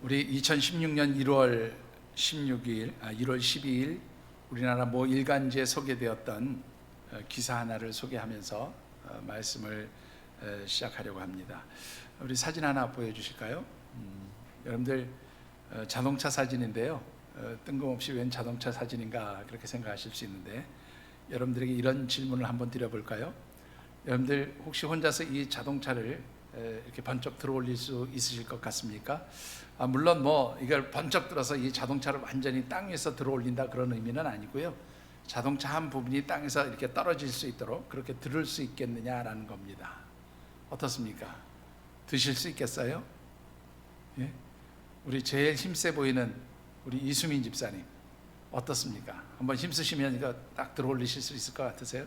우리 2016년 1월 12일 우리나라 모 일간지에 소개되었던 기사 하나를 소개하면서 말씀을 시작하려고 합니다. 우리 사진 하나 보여주실까요? 여러분들 자동차 사진인데요. 뜬금없이 웬 자동차 사진인가 그렇게 생각하실 수 있는데, 여러분들에게 이런 질문을 한번 드려볼까요? 여러분들 혹시 혼자서 이 자동차를 이렇게 번쩍 들어올릴 수 있으실 것 같습니까? 물론 이걸 번쩍 들어서 이 자동차를 완전히 땅 위에서 들어올린다 그런 의미는 아니고요. 자동차 한 부분이 땅에서 이렇게 떨어질 수 있도록 그렇게 들을 수 있겠느냐라는 겁니다. 어떻습니까? 드실 수 있겠어요? 예? 우리 제일 힘세 보이는 우리 이수민 집사님 어떻습니까? 한번 힘쓰시면 이거 딱 들어올리실 수 있을 것 같으세요?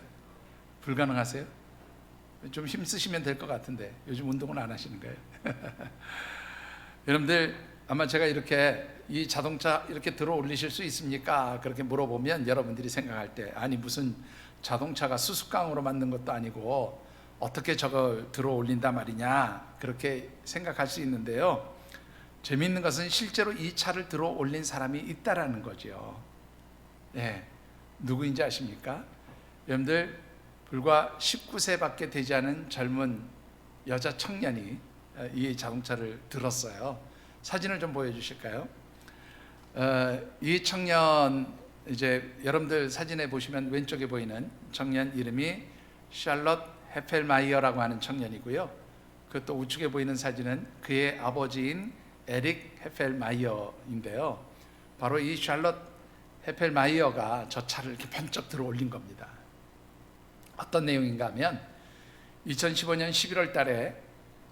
불가능하세요? 좀 힘쓰시면 될 것 같은데 요즘 운동은 안 하시는 거예요? 여러분들 아마 제가 이렇게 이 자동차 이렇게 들어 올리실 수 있습니까? 그렇게 물어보면 여러분들이 생각할 때, 아니 무슨 자동차가 수수깡으로 만든 것도 아니고 어떻게 저걸 들어 올린단 말이냐 그렇게 생각할 수 있는데요, 재미있는 것은 실제로 이 차를 들어 올린 사람이 있다라는 거죠. 예, 누구인지 아십니까? 여러분들 불과 19세밖에 되지 않은 젊은 여자 청년이 이 자동차를 들었어요. 사진을 좀 보여주실까요? 이 청년, 이제 여러분들 사진에 보시면 왼쪽에 보이는 청년 이름이 샬럿 헤펠마이어라고 하는 청년이고요. 그 또 우측에 보이는 사진은 그의 아버지인 에릭 헤펠마이어인데요. 바로 이 샬럿 헤펠마이어가 저 차를 이렇게 번쩍 들어 올린 겁니다. 어떤 내용인가 하면 2015년 11월 달에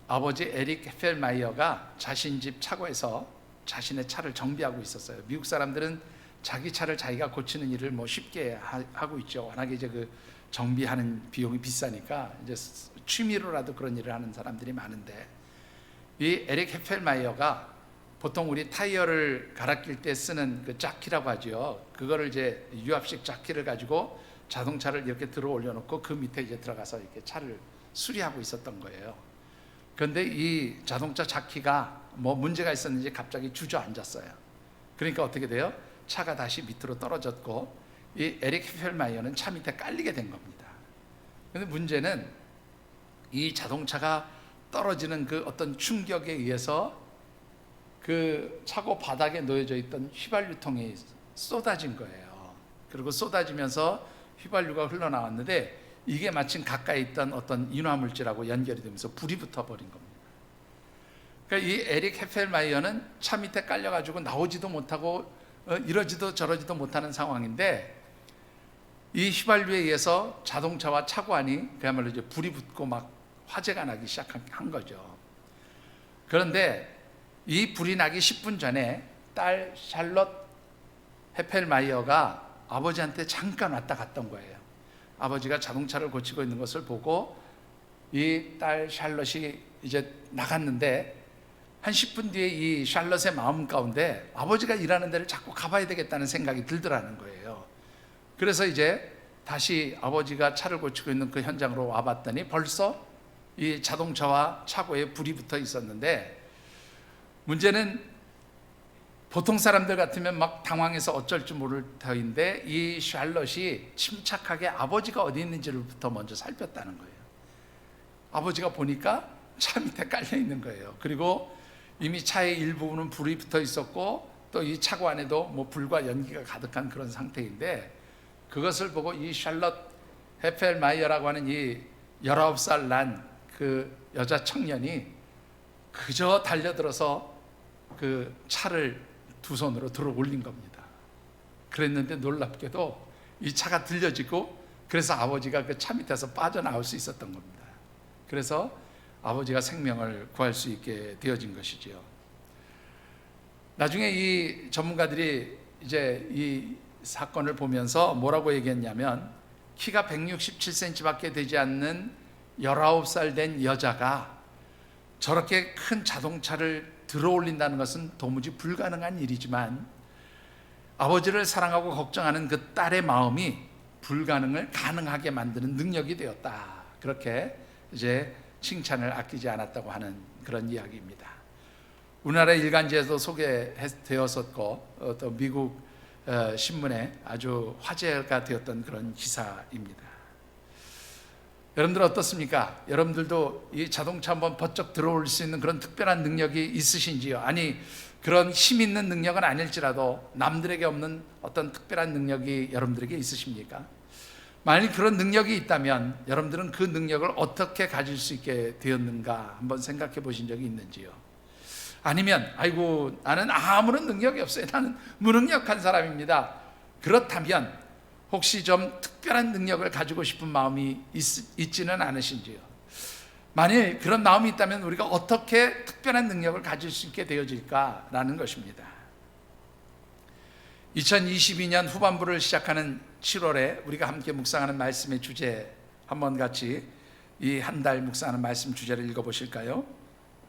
아버지 에릭 헤펠마이어가 자신 집 차고에서 자신의 차를 정비하고 있었어요. 미국 사람들은 자기 차를 자기가 고치는 일을 쉽게 하고 있죠. 워낙에 이제 그 정비하는 비용이 비싸니까 이제 취미로라도 그런 일을 하는 사람들이 많은데, 이 에릭 헤펠마이어가 보통 우리 타이어를 갈아 낄 때 쓰는 그 짝키라고 하죠. 그거를 이제 유압식 짝키를 가지고 자동차를 이렇게 들어 올려놓고 그 밑에 이제 들어가서 이렇게 차를 수리하고 있었던 거예요. 그런데 이 자동차 자키가 문제가 있었는지 갑자기 주저앉았어요. 그러니까 어떻게 돼요? 차가 다시 밑으로 떨어졌고 이 에릭 헤펠마이어는 차 밑에 깔리게 된 겁니다. 그런데 문제는 이 자동차가 떨어지는 그 어떤 충격에 의해서 그 차고 바닥에 놓여져 있던 휘발유통이 쏟아진 거예요. 그리고 쏟아지면서 휘발유가 흘러나왔는데 이게 마침 가까이 있던 어떤 인화물질하고 연결이 되면서 불이 붙어버린 겁니다. 그러니까 이 에릭 헤펠마이어는 차 밑에 깔려가지고 나오지도 못하고 이러지도 저러지도 못하는 상황인데, 이 휘발유에 의해서 자동차와 차고 안이 그야말로 이제 불이 붙고 막 화재가 나기 시작한 거죠. 그런데 이 불이 나기 10분 전에 딸 샬럿 헤펠마이어가 아버지한테 잠깐 왔다 갔던 거예요. 아버지가 자동차를 고치고 있는 것을 보고 이 딸 샬럿이 이제 나갔는데, 한 10분 뒤에 이 샬럿의 마음 가운데 아버지가 일하는 데를 자꾸 가봐야 되겠다는 생각이 들더라는 거예요. 그래서 이제 다시 아버지가 차를 고치고 있는 그 현장으로 와봤더니 벌써 이 자동차와 차고에 불이 붙어 있었는데, 문제는 보통 사람들 같으면 막 당황해서 어쩔 줄 모를 터인데 이 샬럿이 침착하게 아버지가 어디 있는지를부터 먼저 살폈다는 거예요. 아버지가 보니까 차 밑에 깔려 있는 거예요. 그리고 이미 차의 일부분은 불이 붙어 있었고 또 이 차고 안에도 불과 연기가 가득한 그런 상태인데, 그것을 보고 이 샬럿 헤펠마이어라고 하는 이 19살 난 그 여자 청년이 그저 달려들어서 그 차를 두 손으로 들어 올린 겁니다. 그랬는데 놀랍게도 이 차가 들려지고, 그래서 아버지가 그 차 밑에서 빠져나올 수 있었던 겁니다. 그래서 아버지가 생명을 구할 수 있게 되어진 것이지요. 나중에 이 전문가들이 이제 이 사건을 보면서 뭐라고 얘기했냐면, 키가 167cm밖에 되지 않는 19살 된 여자가 저렇게 큰 자동차를 들어 올린다는 것은 도무지 불가능한 일이지만 아버지를 사랑하고 걱정하는 그 딸의 마음이 불가능을 가능하게 만드는 능력이 되었다. 그렇게 이제 칭찬을 아끼지 않았다고 하는 그런 이야기입니다. 우리나라 일간지에도 소개되었었고 또 미국 신문에 아주 화제가 되었던 그런 기사입니다. 여러분들 어떻습니까? 여러분들도 이 자동차 한번 번쩍 들어올 수 있는 그런 특별한 능력이 있으신지요? 아니, 그런 힘 있는 능력은 아닐지라도 남들에게 없는 어떤 특별한 능력이 여러분들에게 있으십니까? 만약 그런 능력이 있다면 여러분들은 그 능력을 어떻게 가질 수 있게 되었는가 한번 생각해 보신 적이 있는지요? 아니면 아이고 나는 아무런 능력이 없어요, 나는 무능력한 사람입니다, 그렇다면 혹시 좀 특별한 능력을 가지고 싶은 마음이 있지는 않으신지요? 만일 그런 마음이 있다면 우리가 어떻게 특별한 능력을 가질 수 있게 되어질까라는 것입니다. 2022년 후반부를 시작하는 7월에 우리가 함께 묵상하는 말씀의 주제, 한번 같이 이 한 달 묵상하는 말씀 주제를 읽어보실까요?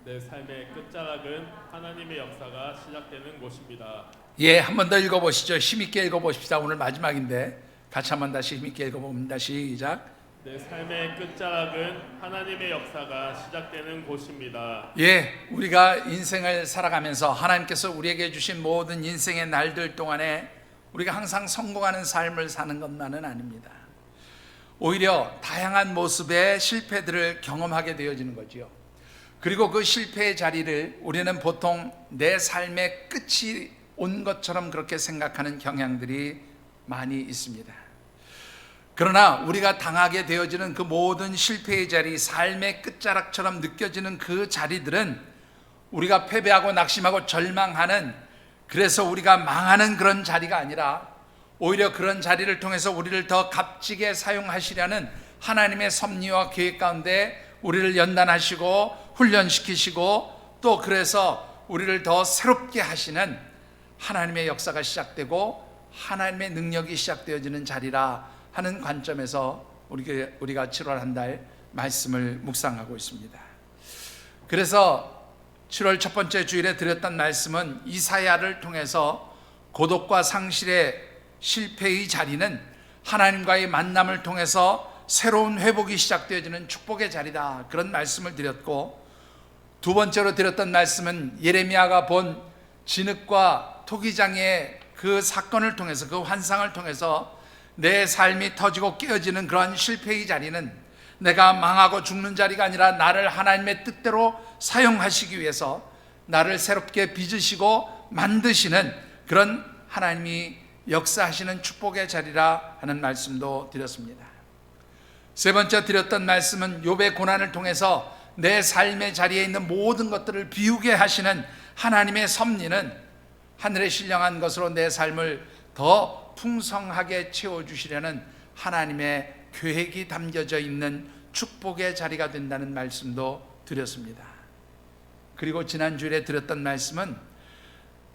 내 삶의 끝자락은 하나님의 역사가 시작되는 곳입니다. 예, 한 번 더 읽어보시죠. 힘있게 읽어보십시다. 오늘 마지막인데 같이 한 번 다시 힘있게 읽어봅니다. 시작. 내 삶의 끝자락은 하나님의 역사가 시작되는 곳입니다. 예, 우리가 인생을 살아가면서 하나님께서 우리에게 주신 모든 인생의 날들 동안에 우리가 항상 성공하는 삶을 사는 것만은 아닙니다. 오히려 다양한 모습의 실패들을 경험하게 되어지는 거지요. 그리고 그 실패의 자리를 우리는 보통 내 삶의 끝이 온 것처럼 그렇게 생각하는 경향들이 많이 있습니다. 그러나 우리가 당하게 되어지는 그 모든 실패의 자리, 삶의 끝자락처럼 느껴지는 그 자리들은 우리가 패배하고 낙심하고 절망하는, 그래서 우리가 망하는 그런 자리가 아니라 오히려 그런 자리를 통해서 우리를 더 값지게 사용하시려는 하나님의 섭리와 계획 가운데 우리를 연단하시고 훈련시키시고 또 그래서 우리를 더 새롭게 하시는 하나님의 역사가 시작되고 하나님의 능력이 시작되어지는 자리라 하는 관점에서 우리가 7월 한 달 말씀을 묵상하고 있습니다. 그래서 7월 첫 번째 주일에 드렸던 말씀은 이사야를 통해서 고독과 상실의 실패의 자리는 하나님과의 만남을 통해서 새로운 회복이 시작되어지는 축복의 자리다, 그런 말씀을 드렸고, 두 번째로 드렸던 말씀은 예레미야가 본 진흙과 토기장의 그 사건을 통해서, 그 환상을 통해서 내 삶이 터지고 깨어지는 그런 실패의 자리는 내가 망하고 죽는 자리가 아니라 나를 하나님의 뜻대로 사용하시기 위해서 나를 새롭게 빚으시고 만드시는 그런 하나님이 역사하시는 축복의 자리라 하는 말씀도 드렸습니다. 세 번째 드렸던 말씀은 욥의 고난을 통해서 내 삶의 자리에 있는 모든 것들을 비우게 하시는 하나님의 섭리는 하늘에 신령한 것으로 내 삶을 더 풍성하게 채워주시려는 하나님의 계획이 담겨져 있는 축복의 자리가 된다는 말씀도 드렸습니다. 그리고 지난주에 드렸던 말씀은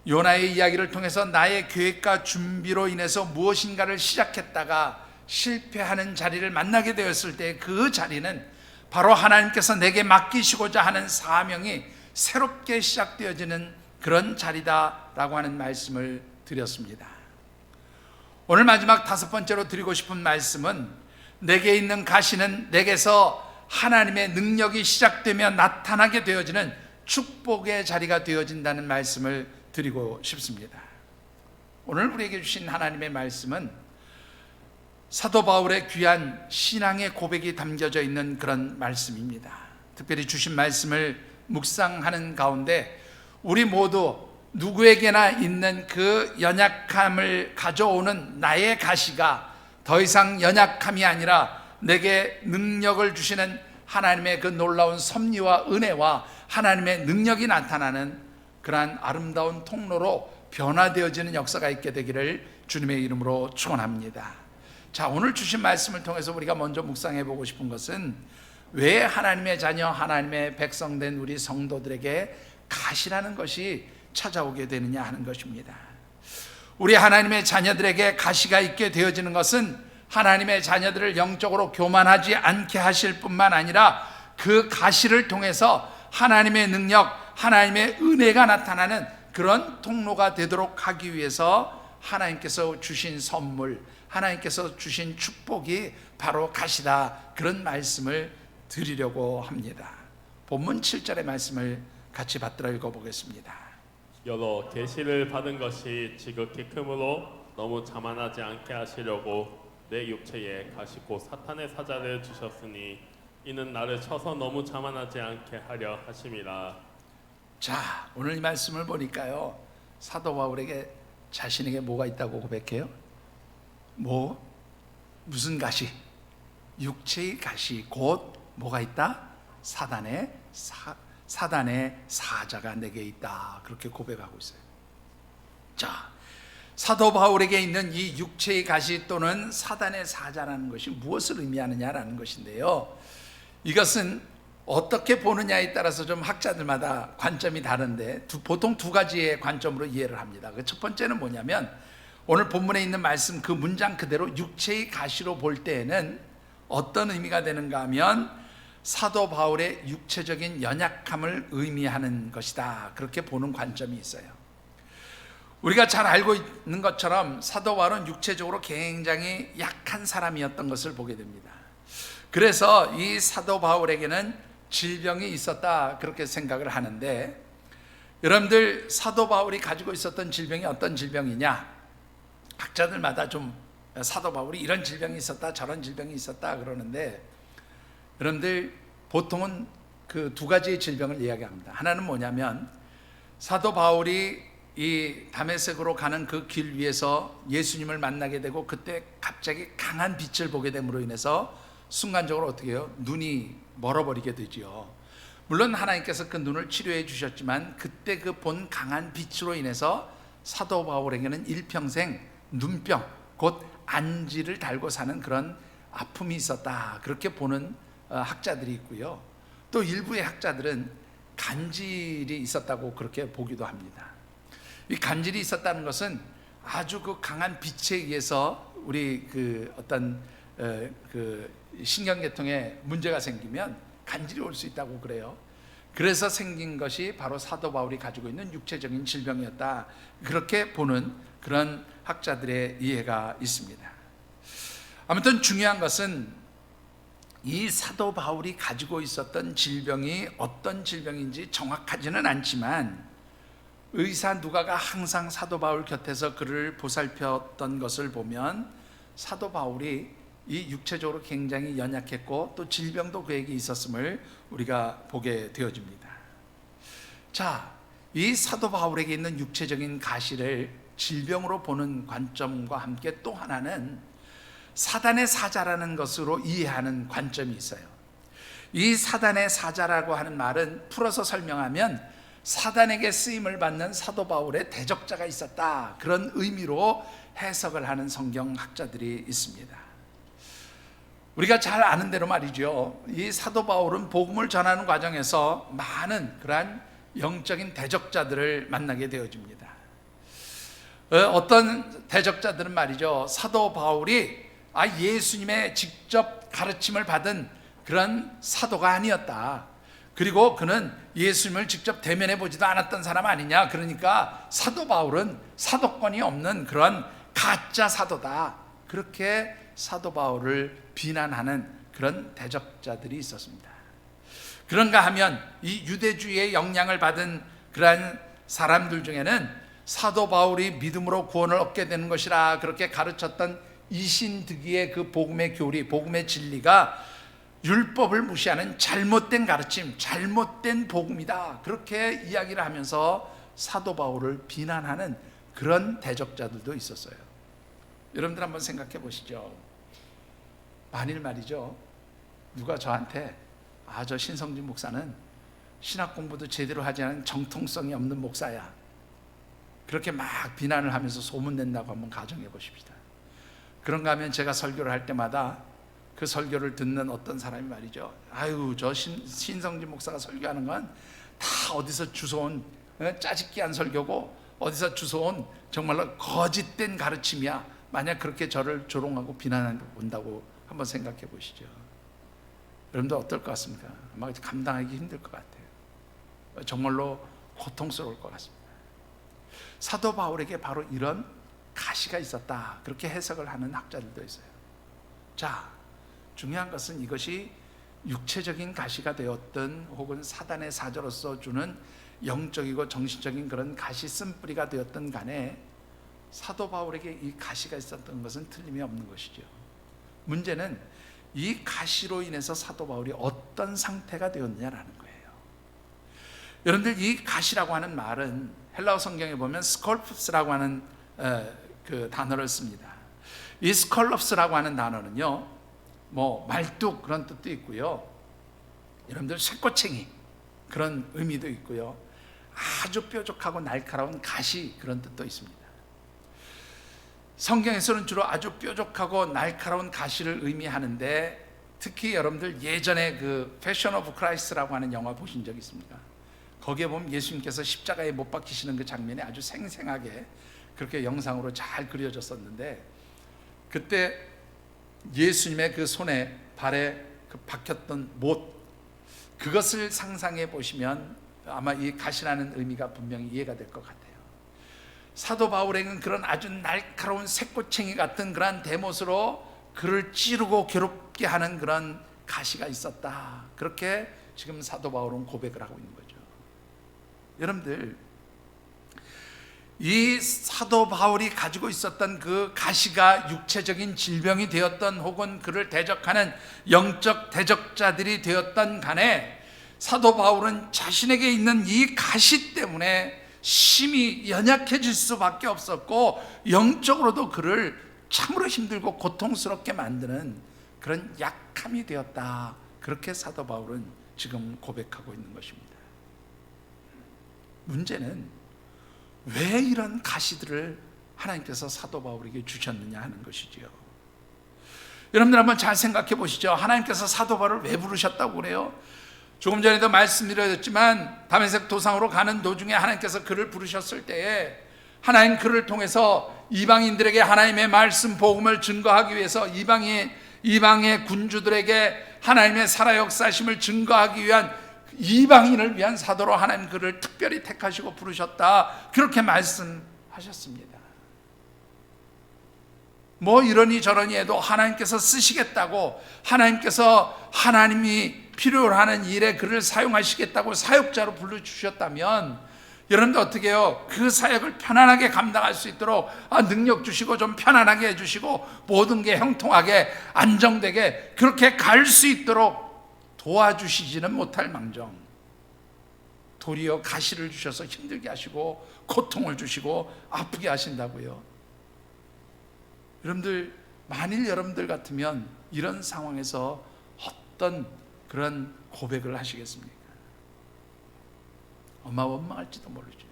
요나의 이야기를 통해서 나의 계획과 준비로 인해서 무엇인가를 시작했다가 실패하는 자리를 만나게 되었을 때 그 자리는 바로 하나님께서 내게 맡기시고자 하는 사명이 새롭게 시작되어지는 그런 자리다라고 하는 말씀을 드렸습니다. 오늘 마지막 다섯 번째로 드리고 싶은 말씀은 내게 있는 가시는 내게서 하나님의 능력이 시작되며 나타나게 되어지는 축복의 자리가 되어진다는 말씀을 드리고 싶습니다. 오늘 우리에게 주신 하나님의 말씀은 사도 바울의 귀한 신앙의 고백이 담겨져 있는 그런 말씀입니다. 특별히 주신 말씀을 묵상하는 가운데 우리 모두 누구에게나 있는 그 연약함을 가져오는 나의 가시가 더 이상 연약함이 아니라 내게 능력을 주시는 하나님의 그 놀라운 섭리와 은혜와 하나님의 능력이 나타나는 그러한 아름다운 통로로 변화되어지는 역사가 있게 되기를 주님의 이름으로 축원합니다. 자, 오늘 주신 말씀을 통해서 우리가 먼저 묵상해 보고 싶은 것은 왜 하나님의 자녀, 하나님의 백성된 우리 성도들에게 가시라는 것이 찾아오게 되느냐 하는 것입니다. 우리 하나님의 자녀들에게 가시가 있게 되어지는 것은 하나님의 자녀들을 영적으로 교만하지 않게 하실 뿐만 아니라 그 가시를 통해서 하나님의 능력, 하나님의 은혜가 나타나는 그런 통로가 되도록 하기 위해서 하나님께서 주신 선물, 하나님께서 주신 축복이 바로 가시다, 그런 말씀을 드리려고 합니다. 본문 7절의 말씀을 같이 받들어 읽어보겠습니다. 여러 계시를 받은 것이 지극히 크므로 너무 자만하지 않게 하시려고 내 육체에 가시 곧 사탄의 사자를 주셨으니 이는 나를 쳐서 너무 자만하지 않게 하려 하심이라. 자, 오늘 이 말씀을 보니까요, 사도 바울에게 자신에게 뭐가 있다고 고백해요? 무슨 가시? 육체의 가시, 곧 뭐가 있다? 사단의 사자가 내게 있다. 그렇게 고백하고 있어요. 자, 사도 바울에게 있는 이 육체의 가시 또는 사단의 사자라는 것이 무엇을 의미하느냐라는 것인데요, 이것은 어떻게 보느냐에 따라서 좀 학자들마다 관점이 다른데 보통 두 가지의 관점으로 이해를 합니다. 그 첫 번째는 뭐냐면, 오늘 본문에 있는 말씀 그 문장 그대로 육체의 가시로 볼 때에는 어떤 의미가 되는가 하면 사도 바울의 육체적인 연약함을 의미하는 것이다, 그렇게 보는 관점이 있어요. 우리가 잘 알고 있는 것처럼 사도 바울은 육체적으로 굉장히 약한 사람이었던 것을 보게 됩니다. 그래서 이 사도 바울에게는 질병이 있었다, 그렇게 생각을 하는데, 여러분들 사도 바울이 가지고 있었던 질병이 어떤 질병이냐? 학자들마다 좀 사도 바울이 이런 질병이 있었다, 저런 질병이 있었다 그러는데, 여러분들 보통은 그 두 가지의 질병을 이야기합니다. 하나는 뭐냐면, 사도 바울이 이 다메섹으로 가는 그 길 위에서 예수님을 만나게 되고 그때 갑자기 강한 빛을 보게 됨으로 인해서 순간적으로 어떻게 해요? 눈이 멀어버리게 되지요. 물론 하나님께서 그 눈을 치료해 주셨지만 그때 그 본 강한 빛으로 인해서 사도 바울에게는 일평생 눈병, 곧 안지를 달고 사는 그런 아픔이 있었다, 그렇게 보는 학자들이 있고요. 또 일부의 학자들은 간질이 있었다고 그렇게 보기도 합니다. 이 간질이 있었다는 것은 아주 그 강한 빛에 의해서 우리 그 어떤 그 신경계통에 문제가 생기면 간질이 올 수 있다고 그래요. 그래서 생긴 것이 바로 사도 바울이 가지고 있는 육체적인 질병이었다, 그렇게 보는 그런 학자들의 이해가 있습니다. 아무튼 중요한 것은 이 사도 바울이 가지고 있었던 질병이 어떤 질병인지 정확하지는 않지만, 의사 누가가 항상 사도 바울 곁에서 그를 보살폈던 것을 보면 사도 바울이 이 육체적으로 굉장히 연약했고 또 질병도 그에게 있었음을 우리가 보게 되어집니다. 자, 이 사도 바울에게 있는 육체적인 가시를 질병으로 보는 관점과 함께 또 하나는 사단의 사자라는 것으로 이해하는 관점이 있어요. 이 사단의 사자라고 하는 말은 풀어서 설명하면 사단에게 쓰임을 받는 사도 바울의 대적자가 있었다, 그런 의미로 해석을 하는 성경학자들이 있습니다. 우리가 잘 아는 대로 말이죠, 이 사도 바울은 복음을 전하는 과정에서 많은 그러한 영적인 대적자들을 만나게 되어집니다. 어떤 대적자들은 말이죠, 사도 바울이 예수님의 직접 가르침을 받은 그런 사도가 아니었다, 그리고 그는 예수님을 직접 대면해 보지도 않았던 사람 아니냐, 그러니까 사도 바울은 사도권이 없는 그런 가짜 사도다, 그렇게 사도 바울을 비난하는 그런 대적자들이 있었습니다. 그런가 하면 이 유대주의의 영향을 받은 그러한 사람들 중에는 사도 바울이 믿음으로 구원을 얻게 되는 것이라 그렇게 가르쳤던 이신득이의 그 복음의 교리, 복음의 진리가 율법을 무시하는 잘못된 가르침, 잘못된 복음이다, 그렇게 이야기를 하면서 사도 바울을 비난하는 그런 대적자들도 있었어요. 여러분들 한번 생각해 보시죠. 만일 말이죠, 누가 저한테 저 신성진 목사는 신학 공부도 제대로 하지 않은 정통성이 없는 목사야, 그렇게 막 비난을 하면서 소문낸다고 한번 가정해 보십시다. 그런가 하면 제가 설교를 할 때마다 그 설교를 듣는 어떤 사람이 말이죠, 저 신성진 목사가 설교하는 건 다 어디서 주워온 짜집기한 설교고 어디서 주워온 정말로 거짓된 가르침이야, 만약 그렇게 저를 조롱하고 비난한다고 한번 생각해 보시죠. 여러분들 어떨 것 같습니까? 아마 감당하기 힘들 것 같아요. 정말로 고통스러울 것 같습니다. 사도 바울에게 바로 이런 가시가 있었다, 그렇게 해석을 하는 학자들도 있어요. 자, 중요한 것은 이것이 육체적인 가시가 되었든 혹은 사단의 사자로서 주는 영적이고 정신적인 그런 가시 쓴뿌리가 되었던 간에 사도 바울에게 이 가시가 있었던 것은 틀림이 없는 것이죠. 문제는 이 가시로 인해서 사도 바울이 어떤 상태가 되었느냐라는 거예요. 여러분들, 이 가시라고 하는 말은 헬라어 성경에 보면 스콜프스라고 하는 그 단어를 씁니다. 이 스콜럽스라고 하는 단어는요, 뭐 말뚝 그런 뜻도 있고요, 여러분들 쇠꼬챙이 그런 의미도 있고요, 아주 뾰족하고 날카로운 가시 그런 뜻도 있습니다. 성경에서는 주로 아주 뾰족하고 날카로운 가시를 의미하는데, 특히 여러분들 예전에 그 패션 오브 크라이스트라고 하는 영화 보신 적 있습니까? 거기에 보면 예수님께서 십자가에 못 박히시는 그 장면이 아주 생생하게 그렇게 영상으로 잘 그려졌었는데, 그때 예수님의 그 손에 발에 그 박혔던 못, 그것을 상상해 보시면 아마 이 가시라는 의미가 분명히 이해가 될 것 같아요. 사도 바울에게는 그런 아주 날카로운 쇠꼬챙이 같은 그런 대못으로 그를 찌르고 괴롭게 하는 그런 가시가 있었다. 그렇게 지금 사도 바울은 고백을 하고 있는 거죠. 여러분들, 이 사도 바울이 가지고 있었던 그 가시가 육체적인 질병이 되었던, 혹은 그를 대적하는 영적 대적자들이 되었던 간에 사도 바울은 자신에게 있는 이 가시 때문에 심히 연약해질 수밖에 없었고, 영적으로도 그를 참으로 힘들고 고통스럽게 만드는 그런 약함이 되었다. 그렇게 사도 바울은 지금 고백하고 있는 것입니다. 문제는 왜 이런 가시들을 하나님께서 사도 바울에게 주셨느냐 하는 것이지요. 여러분들 한번 잘 생각해 보시죠. 하나님께서 사도 바울을 왜 부르셨다고 그래요? 조금 전에도 말씀드렸지만 다메섹 도상으로 가는 도중에 하나님께서 그를 부르셨을 때에, 하나님 그를 통해서 이방인들에게 하나님의 말씀 복음을 증거하기 위해서, 이방의 군주들에게 하나님의 살아 역사심을 증거하기 위한, 이방인을 위한 사도로 하나님 그를 특별히 택하시고 부르셨다. 그렇게 말씀하셨습니다. 뭐 이러니 저러니 해도 하나님께서 쓰시겠다고, 하나님께서 하나님이 필요로 하는 일에 그를 사용하시겠다고 사역자로 불러주셨다면, 여러분들 어떻게 해요? 그 사역을 편안하게 감당할 수 있도록 능력 주시고 좀 편안하게 해주시고 모든 게 형통하게 안정되게 그렇게 갈 수 있도록 도와주시지는 못할 망정, 도리어 가시를 주셔서 힘들게 하시고 고통을 주시고 아프게 하신다고요. 여러분들, 만일 여러분들 같으면 이런 상황에서 어떤 그런 고백을 하시겠습니까? 엄마 원망할지도 모르죠.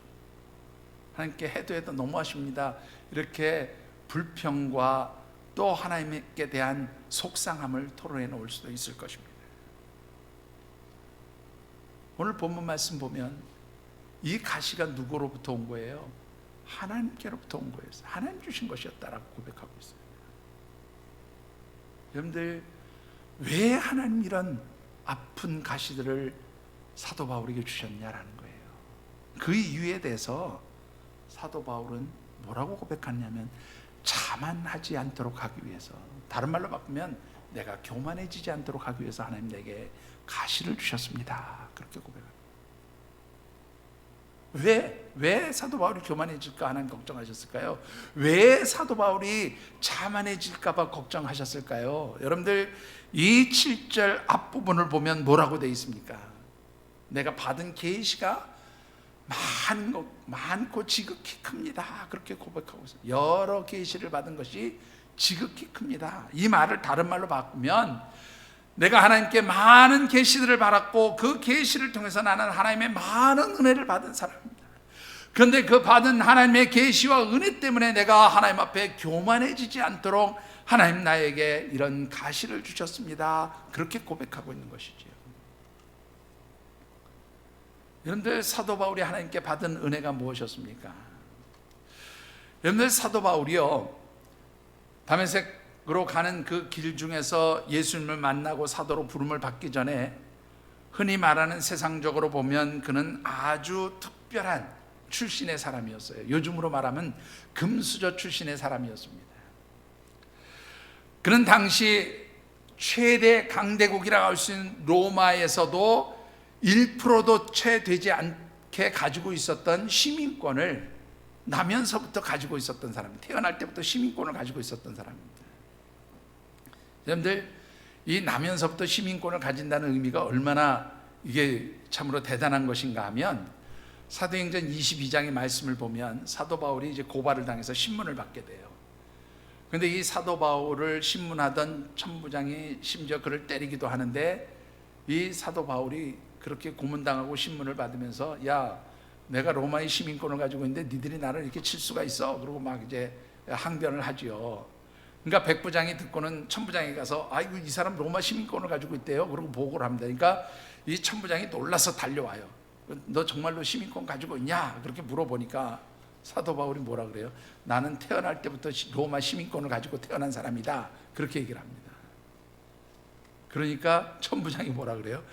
하나님께 해도 너무하십니다, 이렇게 불평과 또 하나님께 대한 속상함을 토론해 놓을 수도 있을 것입니다. 오늘 본문 말씀 보면 이 가시가 누구로부터 온 거예요? 하나님께로부터 온 거예요. 하나님 주신 것이었다라고 고백하고 있어요. 여러분들, 왜 하나님 이런 아픈 가시들을 사도 바울에게 주셨냐라는 거예요. 그 이유에 대해서 사도 바울은 뭐라고 고백하냐면, 자만하지 않도록 하기 위해서, 다른 말로 바꾸면 내가 교만해지지 않도록 하기 위해서 하나님 내게 가시를 주셨습니다. 그렇게 고백합니다. 왜 사도 바울이 교만해질까 하나님 걱정하셨을까요? 왜 사도 바울이 자만해질까 봐 걱정하셨을까요? 여러분들, 이 7절 앞부분을 보면 뭐라고 되어 있습니까? 내가 받은 계시가 많고 지극히 큽니다. 그렇게 고백하고 있어요. 여러 계시를 받은 것이 지극히 큽니다. 이 말을 다른 말로 바꾸면, 내가 하나님께 많은 계시들을 받았고 그 계시를 통해서 나는 하나님의 많은 은혜를 받은 사람입니다. 그런데 그 받은 하나님의 계시와 은혜 때문에 내가 하나님 앞에 교만해지지 않도록 하나님 나에게 이런 가시를 주셨습니다. 그렇게 고백하고 있는 것이지요. 여러분들, 사도 바울이 하나님께 받은 은혜가 무엇이었습니까? 여러분들, 사도 바울이요, 다메섹으로 가는 그 길 중에서 예수님을 만나고 사도로 부름을 받기 전에, 흔히 말하는 세상적으로 보면 그는 아주 특별한 출신의 사람이었어요. 요즘으로 말하면 금수저 출신의 사람이었습니다. 그는 당시 최대 강대국이라고 할 수 있는 로마에서도 1%도 채 되지 그렇게 가지고 있었던 시민권을 나면서부터 가지고 있었던 사람, 태어날 때부터 시민권을 가지고 있었던 사람입니다. 여러분들, 이 나면서부터 시민권을 가진다는 의미가 얼마나 이게 참으로 대단한 것인가 하면, 사도행전 22장의 말씀을 보면 사도 바울이 이제 고발을 당해서 신문을 받게 돼요. 그런데 이 사도 바울을 신문하던 천부장이 심지어 그를 때리기도 하는데, 이 사도 바울이 그렇게 고문당하고 신문을 받으면서, 야, 내가 로마의 시민권을 가지고 있는데 니들이 나를 이렇게 칠 수가 있어? 그러고 막 이제 항변을 하지요. 그러니까 백부장이 듣고는 천부장에 가서, 아이고, 이 사람 로마 시민권을 가지고 있대요. 그러고 보고를 합니다. 그러니까 이 천부장이 놀라서 달려와요. 너 정말로 시민권 가지고 있냐? 그렇게 물어보니까 사도 바울이 뭐라 그래요? 나는 태어날 때부터 로마 시민권을 가지고 태어난 사람이다. 그렇게 얘기를 합니다. 그러니까 천부장이 뭐라 그래요?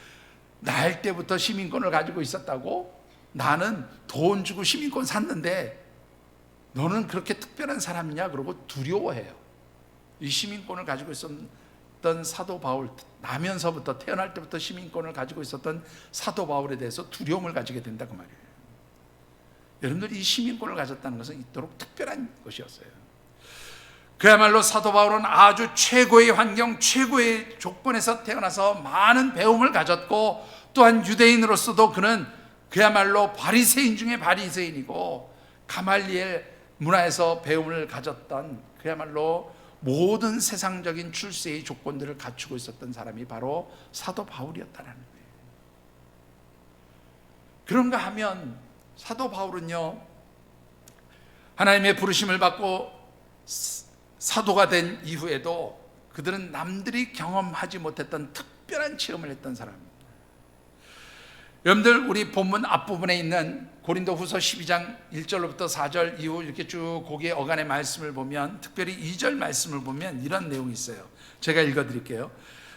날 때부터 시민권을 가지고 있었다고? 나는 돈 주고 시민권 샀는데 너는 그렇게 특별한 사람이냐? 그러고 두려워해요. 이 시민권을 가지고 있었던 사도 바울, 나면서부터 태어날 때부터 시민권을 가지고 있었던 사도 바울에 대해서 두려움을 가지게 된다 그 말이에요. 여러분들이 이 시민권을 가졌다는 것은 이토록 특별한 것이었어요. 그야말로 사도 바울은 아주 최고의 환경, 최고의 조건에서 태어나서 많은 배움을 가졌고, 또한 유대인으로서도 그는 그야말로 바리새인 중에 바리새인이고, 가말리엘 문화에서 배움을 가졌던 그야말로 모든 세상적인 출세의 조건들을 갖추고 있었던 사람이 바로 사도 바울이었다는 거예요. 그런가 하면 사도 바울은요, 하나님의 부르심을 받고 사도가 된 이후에도 그들은 남들이 경험하지 못했던 특별한 체험을 했던 사람입니다. 여러분들, 우리 본문 앞부분에 있는 고린도후서 12장 1절로부터 4절 이후 이렇게 쭉 거기에 어간의 말씀을 보면, 특별히 2절 말씀을 보면 이런 내용이 있어요. 제가 읽어드릴게요.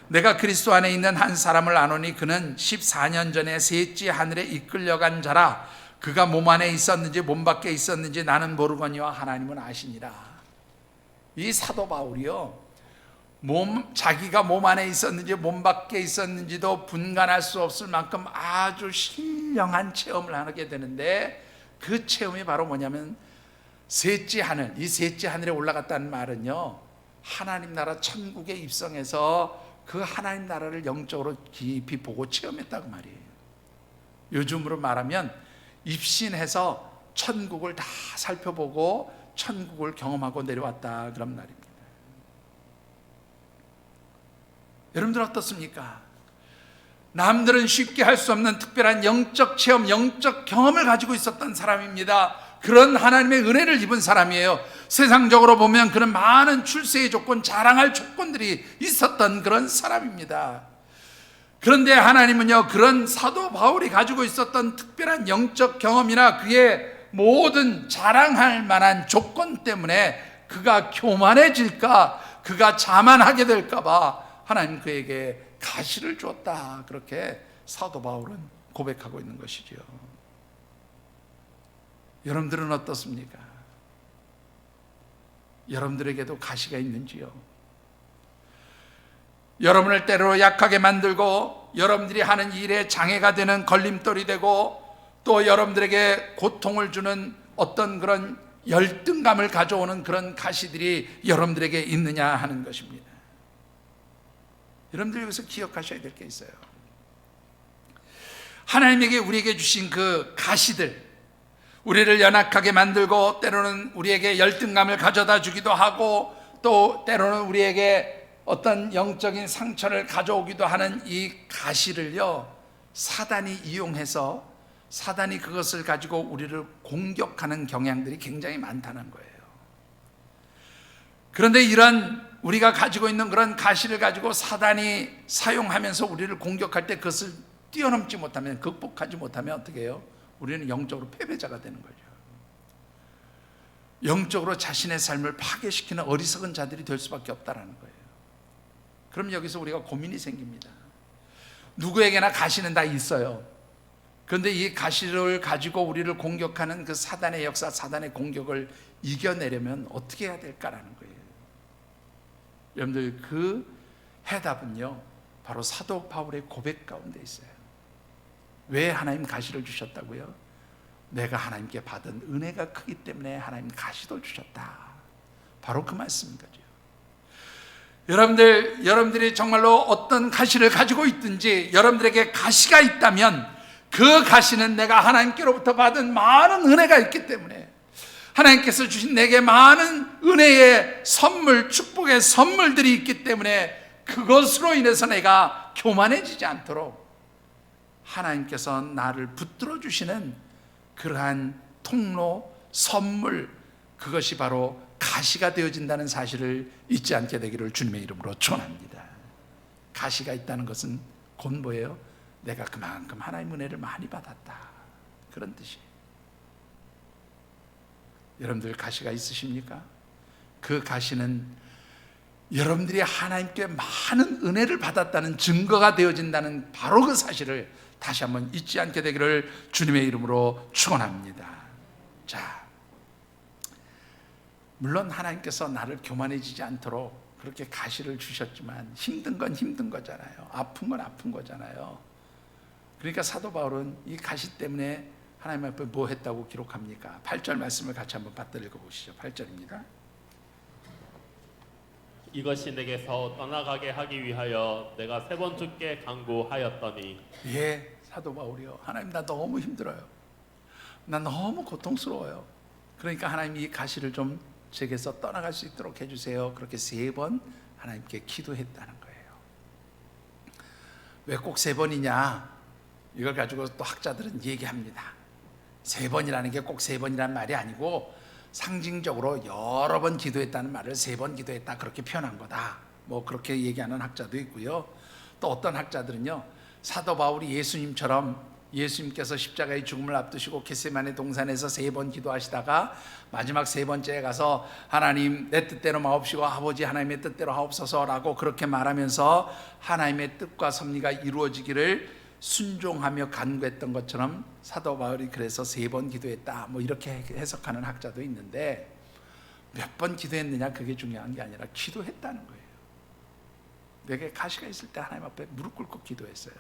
내가 그리스도 안에 있는 한 사람을 아노니 그는 14년 전에 셋째 하늘에 이끌려간 자라. 그가 몸 안에 있었는지 몸 밖에 있었는지 나는 모르거니와 하나님은 아시니라. 이 사도 바울이요, 자기가 몸 안에 있었는지 몸 밖에 있었는지도 분간할 수 없을 만큼 아주 신령한 체험을 하게 되는데, 그 체험이 바로 뭐냐면 셋째 하늘, 이 셋째 하늘에 올라갔다는 말은요, 하나님 나라 천국에 입성해서 그 하나님 나라를 영적으로 깊이 보고 체험했다고 말이에요. 요즘으로 말하면 입신해서 천국을 다 살펴보고 천국을 경험하고 내려왔다, 그런 말입니다. 여러분들 어떻습니까? 남들은 쉽게 할 수 없는 특별한 영적 체험, 영적 경험을 가지고 있었던 사람입니다. 그런 하나님의 은혜를 입은 사람이에요. 세상적으로 보면 그런 많은 출세의 조건, 자랑할 조건들이 있었던 그런 사람입니다. 그런데 하나님은요, 그런 사도 바울이 가지고 있었던 특별한 영적 경험이나 그의 모든 자랑할 만한 조건 때문에 그가 교만해질까, 그가 자만하게 될까 봐 하나님 그에게 가시를 주었다, 그렇게 사도 바울은 고백하고 있는 것이죠. 여러분들은 어떻습니까? 여러분들에게도 가시가 있는지요? 여러분을 때로 약하게 만들고 여러분들이 하는 일에 장애가 되는 걸림돌이 되고, 또 여러분들에게 고통을 주는 어떤 그런 열등감을 가져오는 그런 가시들이 여러분들에게 있느냐 하는 것입니다. 여러분들이 여기서 기억하셔야 될 게 있어요. 하나님에게 우리에게 주신 그 가시들, 우리를 연약하게 만들고 때로는 우리에게 열등감을 가져다 주기도 하고, 또 때로는 우리에게 어떤 영적인 상처를 가져오기도 하는 이 가시를요, 사단이 이용해서 사단이 그것을 가지고 우리를 공격하는 경향들이 굉장히 많다는 거예요. 그런데 이런 우리가 가지고 있는 그런 가시를 가지고 사단이 사용하면서 우리를 공격할 때 그것을 뛰어넘지 못하면, 극복하지 못하면 어떻게 해요? 우리는 영적으로 패배자가 되는 거죠. 영적으로 자신의 삶을 파괴시키는 어리석은 자들이 될 수밖에 없다는 거예요. 그럼 여기서 우리가 고민이 생깁니다. 누구에게나 가시는 다 있어요. 그런데 이 가시를 가지고 우리를 공격하는 그 사단의 역사, 사단의 공격을 이겨내려면 어떻게 해야 될까라는 거예요. 여러분들, 그 해답은요, 바로 사도 바울의 고백 가운데 있어요. 왜 하나님 가시를 주셨다고요? 내가 하나님께 받은 은혜가 크기 때문에 하나님 가시도 주셨다. 바로 그 말씀인 거죠. 여러분들이 정말로 어떤 가시를 가지고 있든지 여러분들에게 가시가 있다면 그 가시는 내가 하나님께로부터 받은 많은 은혜가 있기 때문에, 하나님께서 주신 내게 많은 은혜의 선물, 축복의 선물들이 있기 때문에 그것으로 인해서 내가 교만해지지 않도록 하나님께서 나를 붙들어 주시는 그러한 통로, 선물, 그것이 바로 가시가 되어진다는 사실을 잊지 않게 되기를 주님의 이름으로 축원합니다. 가시가 있다는 것은 곧 뭐예요? 내가 그만큼 하나님의 은혜를 많이 받았다, 그런 뜻이에요. 여러분들 가시가 있으십니까? 그 가시는 여러분들이 하나님께 많은 은혜를 받았다는 증거가 되어진다는 바로 그 사실을 다시 한번 잊지 않게 되기를 주님의 이름으로 축원합니다. 자, 물론 하나님께서 나를 교만해지지 않도록 그렇게 가시를 주셨지만 힘든 건 힘든 거잖아요. 아픈 건 아픈 거잖아요. 그러니까 사도 바울은 이 가시 때문에 하나님 앞에 뭐 했다고 기록합니까? 8절 말씀을 같이 한번 받들어 읽어보시죠. 8절입니다. 이것이 내게서 떠나가게 하기 위하여 내가 3번 주께 간구하였더니. 예, 사도 바울이요. 하나님, 나 너무 힘들어요. 나 너무 고통스러워요. 그러니까 하나님 이 가시를 좀 제게서 떠나갈 수 있도록 해주세요. 그렇게 3번 하나님께 기도했다는 거예요. 왜 꼭 3번이냐? 이걸 가지고 또 학자들은 얘기합니다. 3번이라는 게 꼭 3번이라는 말이 아니고 상징적으로 여러 번 기도했다는 말을 3번 기도했다, 그렇게 표현한 거다, 뭐 그렇게 얘기하는 학자도 있고요. 또 어떤 학자들은요, 사도 바울이 예수님께서 십자가의 죽음을 앞두시고 겟세마네 동산에서 3번 기도하시다가 마지막 3번째에 가서 하나님, 내 뜻대로 마옵시고 아버지 하나님의 뜻대로 하옵소서라고 그렇게 말하면서 하나님의 뜻과 섭리가 이루어지기를 순종하며 간구했던 것처럼 사도 바울이 그래서 3번 기도했다, 뭐 이렇게 해석하는 학자도 있는데, 몇 번 기도했느냐 그게 중요한 게 아니라 기도했다는 거예요. 내게 가시가 있을 때 하나님 앞에 무릎 꿇고 기도했어요.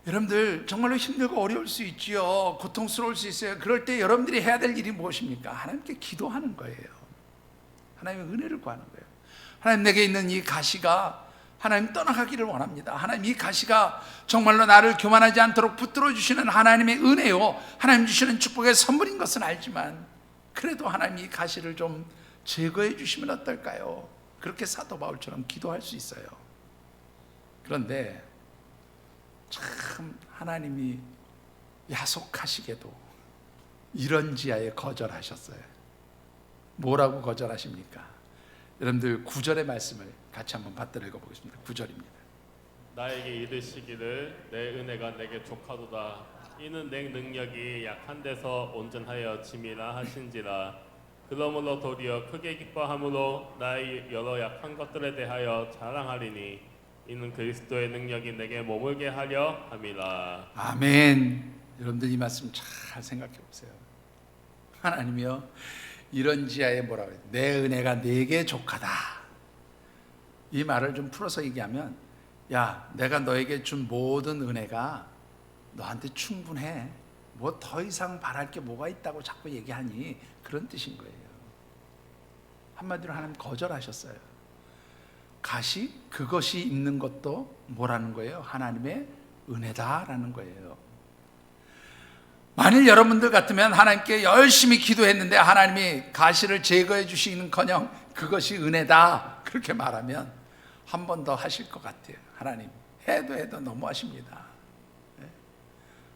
여러분들 정말로 힘들고 어려울 수 있지요. 고통스러울 수 있어요. 그럴 때 여러분들이 해야 될 일이 무엇입니까? 하나님께 기도하는 거예요. 하나님의 은혜를 구하는 거예요. 하나님, 내게 있는 이 가시가 하나님 떠나가기를 원합니다. 하나님, 이 가시가 정말로 나를 교만하지 않도록 붙들어 주시는 하나님의 은혜요, 하나님 주시는 축복의 선물인 것은 알지만 그래도 하나님 이 가시를 좀 제거해 주시면 어떨까요? 그렇게 사도 바울처럼 기도할 수 있어요. 그런데 참 하나님이 야속하시게도 이런 지하에 거절하셨어요. 뭐라고 거절하십니까? 여러분들 9절의 말씀을 같이 한번 받들어 읽어보겠습니다. 9절입니다. 나에게 이르시기를 내 은혜가 내게 족하도다. 이는 내 능력이 약한 데서 온전하여 짐이라 하신지라. 그러므로 도리어 크게 기뻐함으로 나의 여러 약한 것들에 대하여 자랑하리니 이는 그리스도의 능력이 내게 머물게 하려 함이라. 아멘. 여러분들 이 말씀 잘 생각해 보세요. 하나님이요, 이런 지하에 뭐라고 해요? 내 은혜가 내게 족하다. 이 말을 좀 풀어서 얘기하면, 야, 내가 너에게 준 모든 은혜가 너한테 충분해. 뭐 더 이상 바랄 게 뭐가 있다고 자꾸 얘기하니, 그런 뜻인 거예요. 한마디로 하나님 거절하셨어요. 가시, 그것이 있는 것도 뭐라는 거예요? 하나님의 은혜다라는 거예요. 만일 여러분들 같으면 하나님께 열심히 기도했는데 하나님이 가시를 제거해 주시는커녕 그것이 은혜다, 그렇게 말하면 한 번 더 하실 것 같아요. 하나님, 해도 너무하십니다.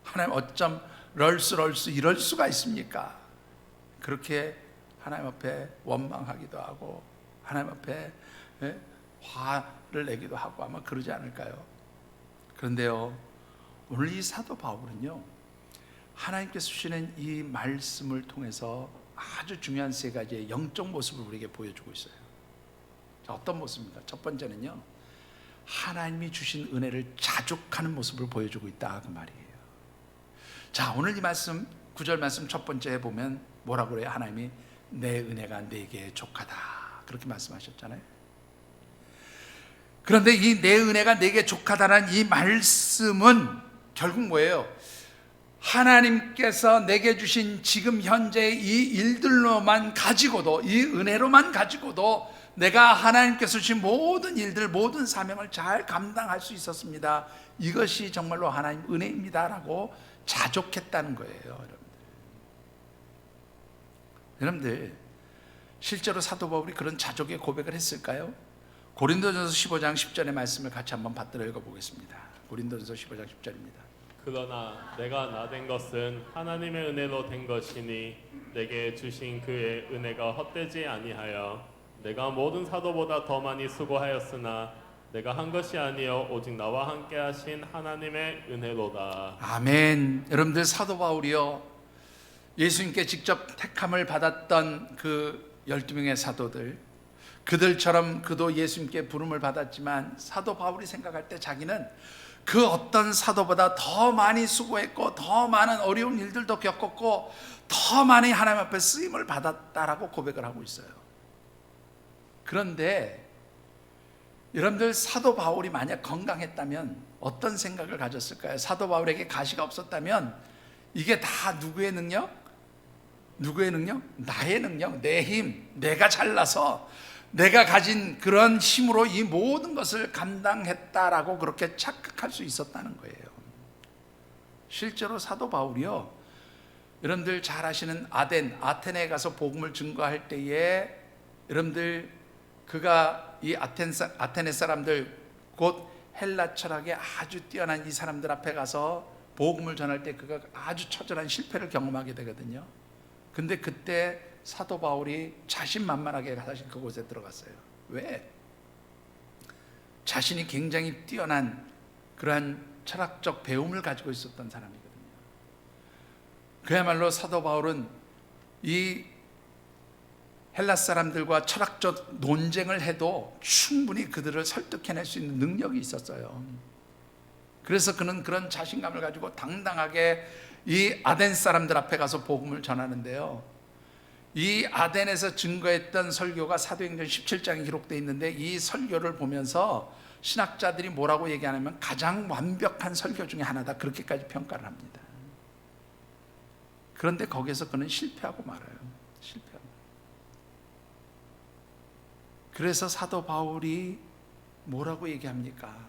하나님, 어쩜 럴수 이럴 수가 있습니까? 그렇게 하나님 앞에 원망하기도 하고 하나님 앞에 화를 내기도 하고 아마 그러지 않을까요? 그런데요, 오늘 이 사도 바울은요, 하나님께서 주시는 이 말씀을 통해서 아주 중요한 3가지의 영적 모습을 우리에게 보여주고 있어요. 자, 어떤 모습입니까? 첫 번째는요, 하나님이 주신 은혜를 자족하는 모습을 보여주고 있다, 그 말이에요. 자, 오늘 이 말씀 9절 말씀 첫 번째에 보면 뭐라고 그래요? 하나님이 내 은혜가 내게 족하다, 그렇게 말씀하셨잖아요. 그런데 이 내 은혜가 내게 족하다라는 이 말씀은 결국 뭐예요? 하나님께서 내게 주신 지금 현재 이 일들로만 가지고도, 이 은혜로만 가지고도 내가 하나님께서 주신 모든 일들, 모든 사명을 잘 감당할 수 있었습니다. 이것이 정말로 하나님 은혜입니다 라고 자족했다는 거예요. 여러분들, 실제로 사도 바울이 그런 자족의 고백을 했을까요? 고린도전서 15장 10절의 말씀을 같이 한번 받들어 읽어보겠습니다. 고린도전서 15장 10절입니다. 그러나 내가 나된 것은 하나님의 은혜로 된 것이니 내게 주신 그의 은혜가 헛되지 아니하여 내가 모든 사도보다 더 많이 수고하였으나 내가 한 것이 아니요 오직 나와 함께 하신 하나님의 은혜로다. 아멘. 여러분들, 사도 바울이요, 예수님께 직접 택함을 받았던 그 12명의 사도들, 그들처럼 그도 예수님께 부름을 받았지만 사도 바울이 생각할 때 자기는 그 어떤 사도보다 더 많이 수고했고 더 많은 어려운 일들도 겪었고 더 많이 하나님 앞에 쓰임을 받았다라고 고백을 하고 있어요. 그런데 여러분들, 사도 바울이 만약 건강했다면 어떤 생각을 가졌을까요? 사도 바울에게 가시가 없었다면 이게 다 누구의 능력? 누구의 능력? 나의 능력, 내 힘, 내가 잘나서 내가 가진 그런 힘으로 이 모든 것을 감당했다라고 그렇게 착각할 수 있었다는 거예요. 실제로 사도 바울이요, 여러분들 잘 아시는 아테네에 가서 복음을 증거할 때에 여러분들, 그가 이 아테네 사람들, 곧 헬라 철학에 아주 뛰어난 이 사람들 앞에 가서 복음을 전할 때 그가 아주 처절한 실패를 경험하게 되거든요. 근데 그때 사도 바울이 자신만만하게 사실 그곳에 들어갔어요. 왜? 자신이 굉장히 뛰어난 그러한 철학적 배움을 가지고 있었던 사람이거든요. 그야말로 사도 바울은 이 헬라 사람들과 철학적 논쟁을 해도 충분히 그들을 설득해낼 수 있는 능력이 있었어요. 그래서 그는 그런 자신감을 가지고 당당하게 이 아덴 사람들 앞에 가서 복음을 전하는데요, 이 아덴에서 증거했던 설교가 사도행전 17장에 기록되어 있는데, 이 설교를 보면서 신학자들이 뭐라고 얘기하냐면 가장 완벽한 설교 중에 하나다, 그렇게까지 평가를 합니다. 그런데 거기에서 그는 실패하고 말아요. 실패하고. 그래서 사도 바울이 뭐라고 얘기합니까?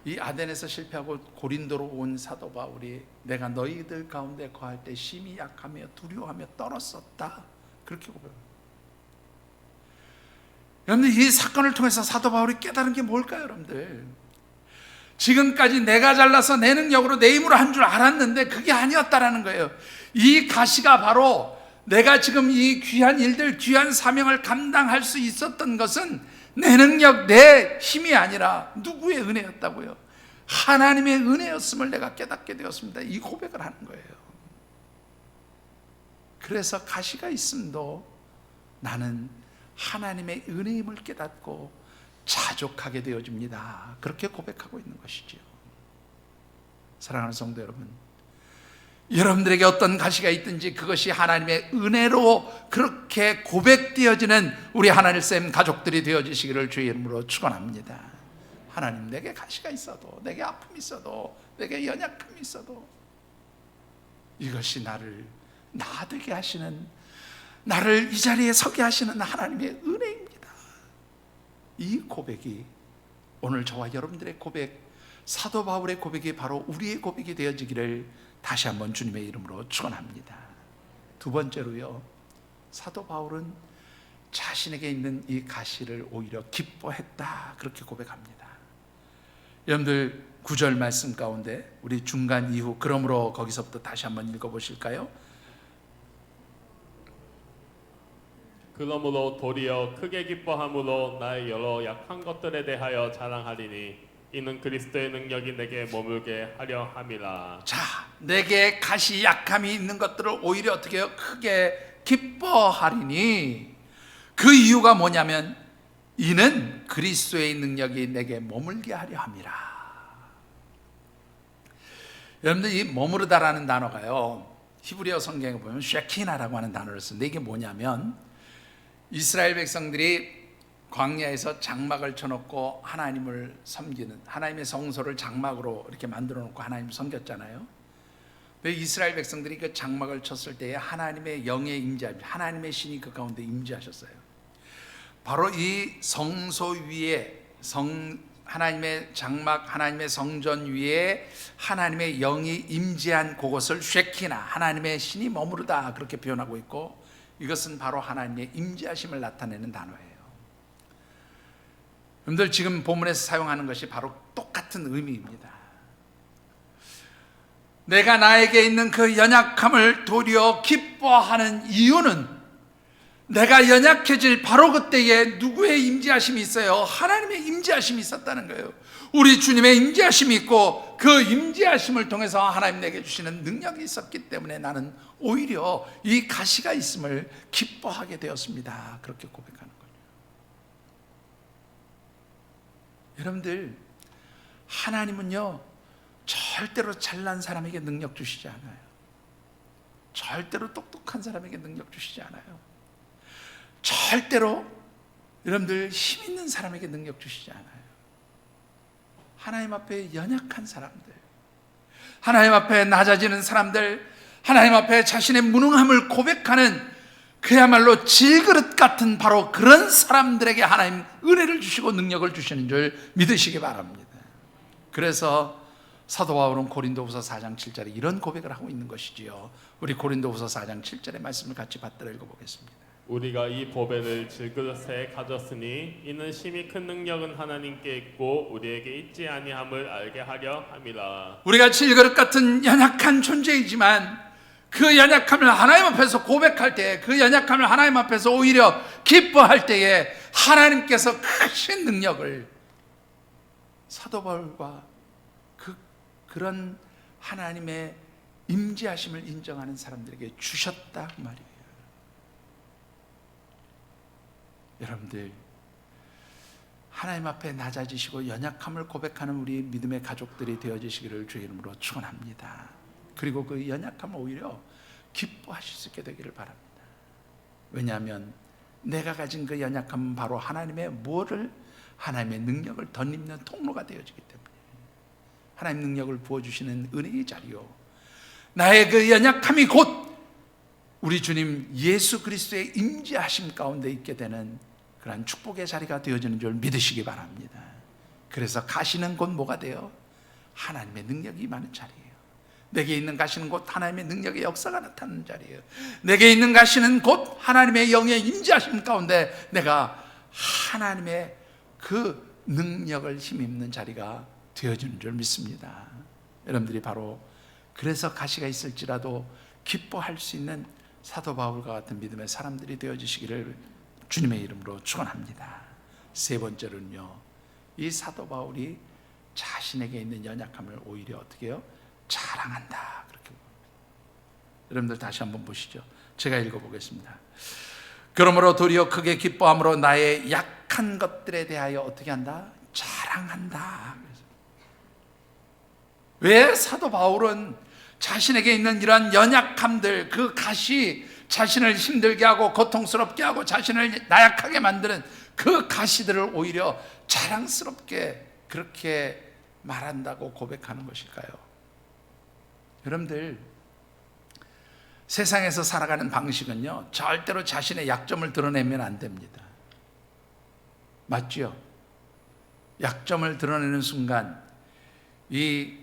이 아덴에서 실패하고 고린도로 온 사도 바울이 내가 너희들 가운데 거할 때 심히 약하며 두려워하며 떨었었다, 그렇게 고백합니다. 여러분들, 이 사건을 통해서 사도 바울이 깨달은 게 뭘까요? 여러분들, 지금까지 내가 잘나서 내 능력으로 내 힘으로 한 줄 알았는데 그게 아니었다라는 거예요. 이 가시가 바로 내가 지금 이 귀한 일들, 귀한 사명을 감당할 수 있었던 것은 내 능력, 내 힘이 아니라 누구의 은혜였다고요? 하나님의 은혜였음을 내가 깨닫게 되었습니다. 이 고백을 하는 거예요. 그래서 가시가 있음도 나는 하나님의 은혜임을 깨닫고 자족하게 되어집니다. 그렇게 고백하고 있는 것이죠. 사랑하는 성도 여러분, 여러분들에게 어떤 가시가 있든지 그것이 하나님의 은혜로 그렇게 고백되어지는 우리 하나님쌤 가족들이 되어지시기를 주의 이름으로 축원합니다. 하나님, 내게 가시가 있어도, 내게 아픔이 있어도, 내게 연약함이 있어도 이것이 나를 나 되게 하시는, 나를 이 자리에 서게 하시는 하나님의 은혜입니다. 이 고백이 오늘 저와 여러분들의 고백, 사도 바울의 고백이 바로 우리의 고백이 되어지기를 다시 한번 주님의 이름으로 축원합니다. 두 번째로요, 사도 바울은 자신에게 있는 이 가시를 오히려 기뻐했다, 그렇게 고백합니다. 여러분들 9절 말씀 가운데 우리 중간 이후, 그러므로 거기서부터 다시 한번 읽어보실까요? 그러므로 도리어 크게 기뻐함으로 나의 여러 약한 것들에 대하여 자랑하리니 이는 그리스도의 능력이 내게 머물게 하려 함이라. 자, 내게 가시 약함이 있는 것들을 오히려 어떻게 해요? 크게 기뻐하리니, 그 이유가 뭐냐면 이는 그리스도의 능력이 내게 머물게 하려 함이라. 여러분들, 이 머무르다라는 단어가요, 히브리어 성경에 보면 쉐키나라고 하는 단어를 쓰는데, 이게 뭐냐면 이스라엘 백성들이 광야에서 장막을 쳐놓고 하나님을 섬기는, 하나님의 성소를 장막으로 이렇게 만들어 놓고 하나님을 섬겼잖아요. 왜 이스라엘 백성들이 그 장막을 쳤을 때에 하나님의 영의 임재, 하나님의 신이 그 가운데 임재하셨어요. 바로 이 성소 위에 하나님의 장막, 하나님의 성전 위에 하나님의 영이 임재한 그것을 쉐키나, 하나님의 신이 머무르다, 그렇게 표현하고 있고, 이것은 바로 하나님의 임재하심을 나타내는 단어예요. 여러분들, 지금 본문에서 사용하는 것이 바로 똑같은 의미입니다. 내가 나에게 있는 그 연약함을 도리어 기뻐하는 이유는, 내가 연약해질 바로 그때에 누구의 임재하심이 있어요? 하나님의 임재하심이 있었다는 거예요. 우리 주님의 임재하심이 있고, 그 임재하심을 통해서 하나님 내게 주시는 능력이 있었기 때문에 나는 오히려 이 가시가 있음을 기뻐하게 되었습니다. 그렇게 고백하는 거예요. 여러분들, 하나님은요 절대로 잘난 사람에게 능력 주시지 않아요. 절대로 똑똑한 사람에게 능력 주시지 않아요. 절대로 여러분들 힘 있는 사람에게 능력 주시지 않아요. 하나님 앞에 연약한 사람들, 하나님 앞에 낮아지는 사람들, 하나님 앞에 자신의 무능함을 고백하는 그야말로 질그릇 같은 바로 그런 사람들에게 하나님 은혜를 주시고 능력을 주시는 줄 믿으시기 바랍니다. 그래서 사도 바울은 고린도후서 4장 7절에 이런 고백을 하고 있는 것이지요. 우리 고린도후서 4장 7절의 말씀을 같이 받들어 읽어보겠습니다. 우리가 이 보배를 질그릇에 가졌으니 이는 심히 큰 능력은 하나님께 있고 우리에게 있지 아니함을 알게 하려 함이라. 우리가 질그릇 같은 연약한 존재이지만 그 연약함을 하나님 앞에서 고백할 때, 그 연약함을 하나님 앞에서 오히려 기뻐할 때에 하나님께서 크신 능력을 사도 바울과 그런 하나님의 임재하심을 인정하는 사람들에게 주셨다 그 말이에요. 여러분들, 하나님 앞에 낮아지시고 연약함을 고백하는 우리 믿음의 가족들이 되어지시기를 주의 이름으로 축원합니다. 그리고 그 연약함을 오히려 기뻐하실 수 있게 되기를 바랍니다. 왜냐하면 내가 가진 그 연약함은 바로 하나님의 하나님의 능력을 덧입는 통로가 되어지기 때문에, 하나님 능력을 부어주시는 은혜의 자리요, 나의 그 연약함이 곧 우리 주님 예수 그리스도의 임재하심 가운데 있게 되는 그러한 축복의 자리가 되어지는 줄 믿으시기 바랍니다. 그래서 가시는 곳 뭐가 돼요? 하나님의 능력이 임하는 자리예요. 내게 있는 가시는 곳 하나님의 능력의 역사가 나타나는 자리예요. 내게 있는 가시는 곳 하나님의 영의 임재하심 가운데 내가 하나님의 그 능력을 힘입는 자리가 되어지는 줄 믿습니다. 여러분들이 바로 그래서 가시가 있을지라도 기뻐할 수 있는 사도 바울과 같은 믿음의 사람들이 되어지시기를 주님의 이름으로 축원합니다. 세 번째로는요, 이 사도 바울이 자신에게 있는 연약함을 오히려 어떻게 해요? 자랑한다. 그렇게. 여러분들 다시 한번 보시죠. 제가 읽어보겠습니다. 그러므로 도리어 크게 기뻐함으로 나의 약한 것들에 대하여 어떻게 한다? 자랑한다. 왜 사도 바울은 자신에게 있는 이러한 연약함들, 그 가시, 자신을 힘들게 하고 고통스럽게 하고 자신을 나약하게 만드는 그 가시들을 오히려 자랑스럽게 그렇게 말한다고 고백하는 것일까요? 여러분들, 세상에서 살아가는 방식은요, 절대로 자신의 약점을 드러내면 안 됩니다. 맞죠? 약점을 드러내는 순간 이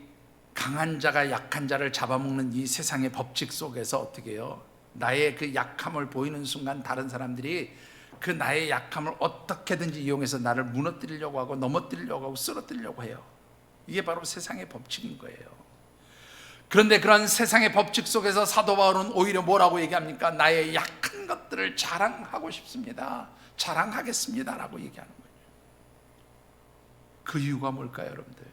강한 자가 약한 자를 잡아먹는 이 세상의 법칙 속에서 어떻게 해요? 나의 그 약함을 보이는 순간 다른 사람들이 그 나의 약함을 어떻게든지 이용해서 나를 무너뜨리려고 하고 넘어뜨리려고 하고 쓰러뜨리려고 해요. 이게 바로 세상의 법칙인 거예요. 그런데 그런 세상의 법칙 속에서 사도 바울은 오히려 뭐라고 얘기합니까? 나의 약한 것들을 자랑하고 싶습니다. 자랑하겠습니다 라고 얘기하는 거예요. 그 이유가 뭘까요, 여러분들?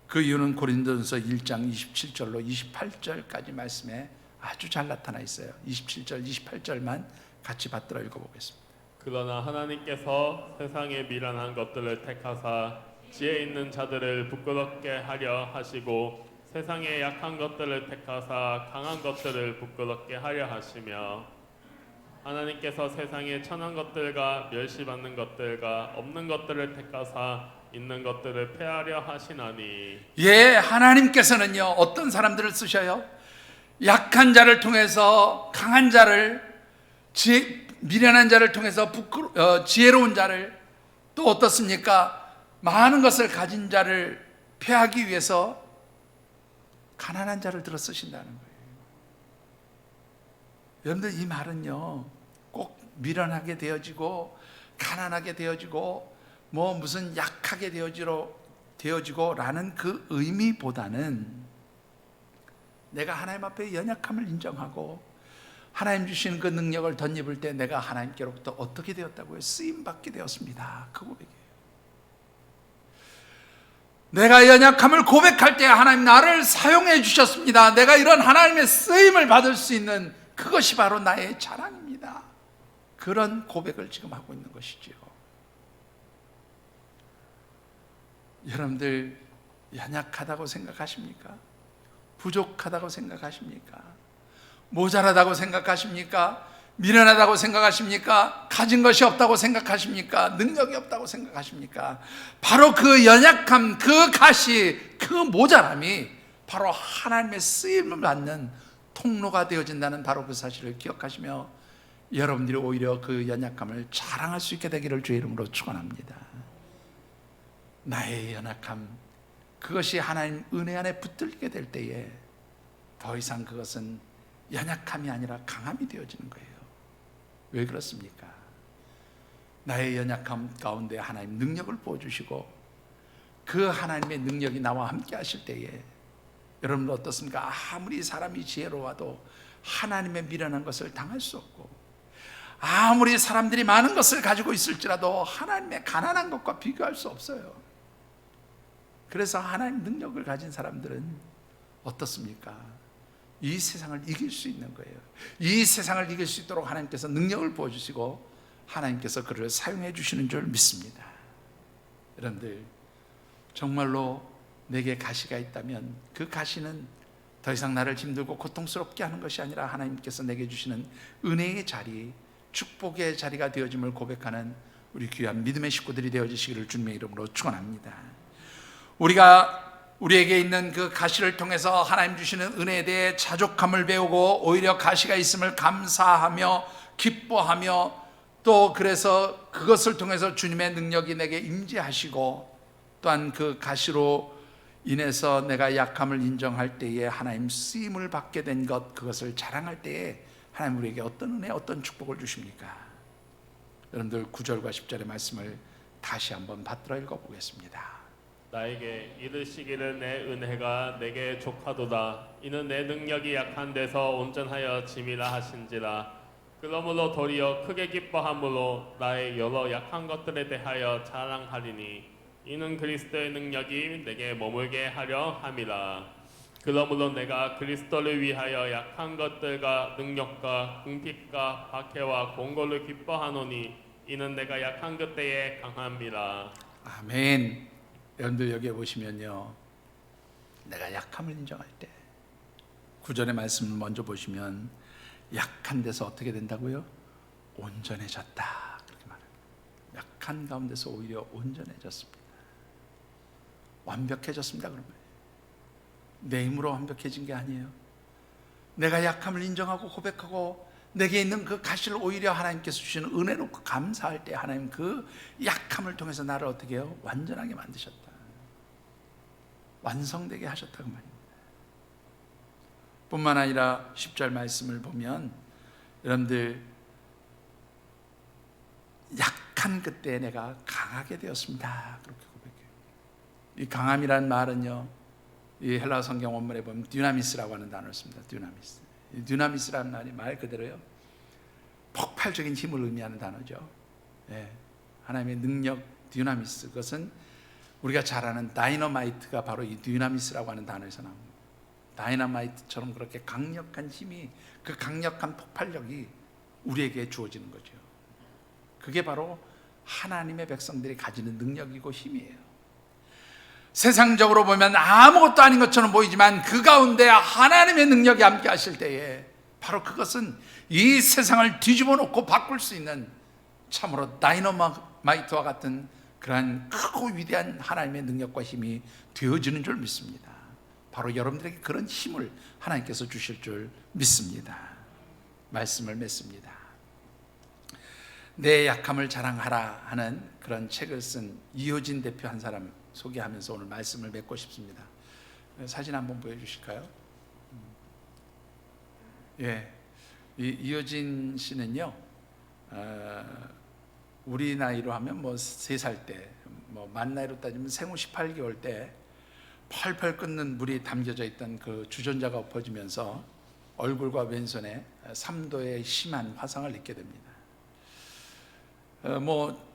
그 이유는 고린도전서 1장 27절로 28절까지 말씀에 아주 잘 나타나 있어요. 27절, 28절만 같이 받들어 읽어보겠습니다. 그러나 하나님께서 세상의 미련한 것들을 택하사 지혜 있는 자들을 부끄럽게 하려 하시고 세상의 약한 것들을 택하사 강한 것들을 부끄럽게 하려 하시며 하나님께서 세상의 천한 것들과 멸시받는 것들과 없는 것들을 택하사 있는 것들을 폐하려 하시나니. 예, 하나님께서는요 어떤 사람들을 쓰셔요? 약한 자를 통해서 강한 자를, 미련한 자를 통해서 지혜로운 자를, 또 어떻습니까? 많은 것을 가진 자를 폐하기 위해서 가난한 자를 들어 쓰신다는 거예요. 여러분들, 이 말은요 꼭 미련하게 되어지고 가난하게 되어지고 뭐 무슨 약하게 되어지고 라는 그 의미보다는 내가 하나님 앞에 연약함을 인정하고 하나님 주시는 그 능력을 덧입을 때 내가 하나님께로부터 어떻게 되었다고요? 쓰임받게 되었습니다. 그 고백이에요. 내가 연약함을 고백할 때 하나님 나를 사용해 주셨습니다. 내가 이런 하나님의 쓰임을 받을 수 있는 그것이 바로 나의 자랑입니다. 그런 고백을 지금 하고 있는 것이지요. 여러분들, 연약하다고 생각하십니까? 부족하다고 생각하십니까? 모자라다고 생각하십니까? 미련하다고 생각하십니까? 가진 것이 없다고 생각하십니까? 능력이 없다고 생각하십니까? 바로 그 연약함, 그 가시, 그 모자람이 바로 하나님의 쓰임을 받는 통로가 되어진다는 바로 그 사실을 기억하시며 여러분들이 오히려 그 연약함을 자랑할 수 있게 되기를 주의 이름으로 축원합니다. 나의 연약함, 그것이 하나님 은혜 안에 붙들리게 될 때에 더 이상 그것은 연약함이 아니라 강함이 되어지는 거예요. 왜 그렇습니까? 나의 연약함 가운데 하나님 능력을 부어주시고 그 하나님의 능력이 나와 함께 하실 때에 여러분 어떻습니까? 아무리 사람이 지혜로워도 하나님의 미련한 것을 당할 수 없고 아무리 사람들이 많은 것을 가지고 있을지라도 하나님의 가난한 것과 비교할 수 없어요. 그래서 하나님 능력을 가진 사람들은 어떻습니까? 이 세상을 이길 수 있는 거예요. 이 세상을 이길 수 있도록 하나님께서 능력을 부어주시고 하나님께서 그를 사용해 주시는 줄 믿습니다. 여러분들, 정말로 내게 가시가 있다면 그 가시는 더 이상 나를 힘들고 고통스럽게 하는 것이 아니라 하나님께서 내게 주시는 은혜의 자리, 축복의 자리가 되어짐을 고백하는 우리 귀한 믿음의 식구들이 되어주시기를 주님의 이름으로 축원합니다. 우리에게 있는 그 가시를 통해서 하나님 주시는 은혜에 대해 자족함을 배우고 오히려 가시가 있음을 감사하며 기뻐하며 또 그래서 그것을 통해서 주님의 능력이 내게 임재하시고 또한 그 가시로 인해서 내가 약함을 인정할 때에 하나님 쓰임을 받게 된 것, 그것을 자랑할 때에 하나님 우리에게 어떤 은혜, 어떤 축복을 주십니까? 여러분들 9절과 10절의 말씀을 다시 한번 받들어 읽어보겠습니다. 나에게 이르시기를 내 은혜가 내게 족하도다. 이는 내 능력이 약한 데서 온전하여 짐이라 하신지라. 그러므로 도리어 크게 기뻐함으로 나의 여러 약한 것들에 대하여 자랑하리니 이는 그리스도의 능력이 내게 머물게 하려 함이라. 그러므로 내가 그리스도를 위하여 약한 것들과 능력과 궁핍과 박해와 공고를 기뻐하노니 이는 내가 약한 그때에 강함이라. 아멘. 여러분들 여기에 보시면요, 내가 약함을 인정할 때 9절의 말씀을 먼저 보시면 약한 데서 어떻게 된다고요? 온전해졌다, 그렇게 말해요. 약한 가운데서 오히려 온전해졌습니다. 완벽해졌습니다. 그러면 내 힘으로 완벽해진 게 아니에요. 내가 약함을 인정하고 고백하고 내게 있는 그 가시를 오히려 하나님께서 주시는 은혜로 감사할 때 하나님 그 약함을 통해서 나를 어떻게 해요? 완전하게 만드셨다, 완성되게 하셨다고 말입니다. 뿐만 아니라 10절 말씀을 보면 여러분들 약한 그때 내가 강하게 되었습니다, 그렇게 고백해요. 이 강함이란 말은요, 이 헬라 성경 원문에 보면 듀나미스라고 하는 단어를 씁니다. 듀나미스. 이 듀나미스라는 말이 말 그대로요, 폭발적인 힘을 의미하는 단어죠. 예, 하나님의 능력, 듀나미스. 그것은 우리가 잘 아는 다이너마이트가 바로 이 듀나미스라고 하는 단어에서 나옵니다. 다이너마이트처럼 그렇게 강력한 힘이, 그 강력한 폭발력이 우리에게 주어지는 거죠. 그게 바로 하나님의 백성들이 가지는 능력이고 힘이에요. 세상적으로 보면 아무것도 아닌 것처럼 보이지만 그 가운데 하나님의 능력이 함께 하실 때에 바로 그것은 이 세상을 뒤집어 놓고 바꿀 수 있는 참으로 다이너마이트와 같은 그러한 크고 위대한 하나님의 능력과 힘이 되어지는 줄 믿습니다. 바로 여러분들에게 그런 힘을 하나님께서 주실 줄 믿습니다. 말씀을 맺습니다. 내 약함을 자랑하라 하는 그런 책을 쓴 이효진 대표 한 사람 소개하면서 오늘 말씀을 맺고 싶습니다. 사진 한번 보여주실까요? 예, 이효진 씨는요, 우리 나이로 하면 뭐 3살 때, 뭐 만 나이로 따지면 생후 18개월 때 펄펄 끓는 물이 담겨져 있던 그 주전자가 엎어지면서 얼굴과 왼손에 3도의 심한 화상을 입게 됩니다. 뭐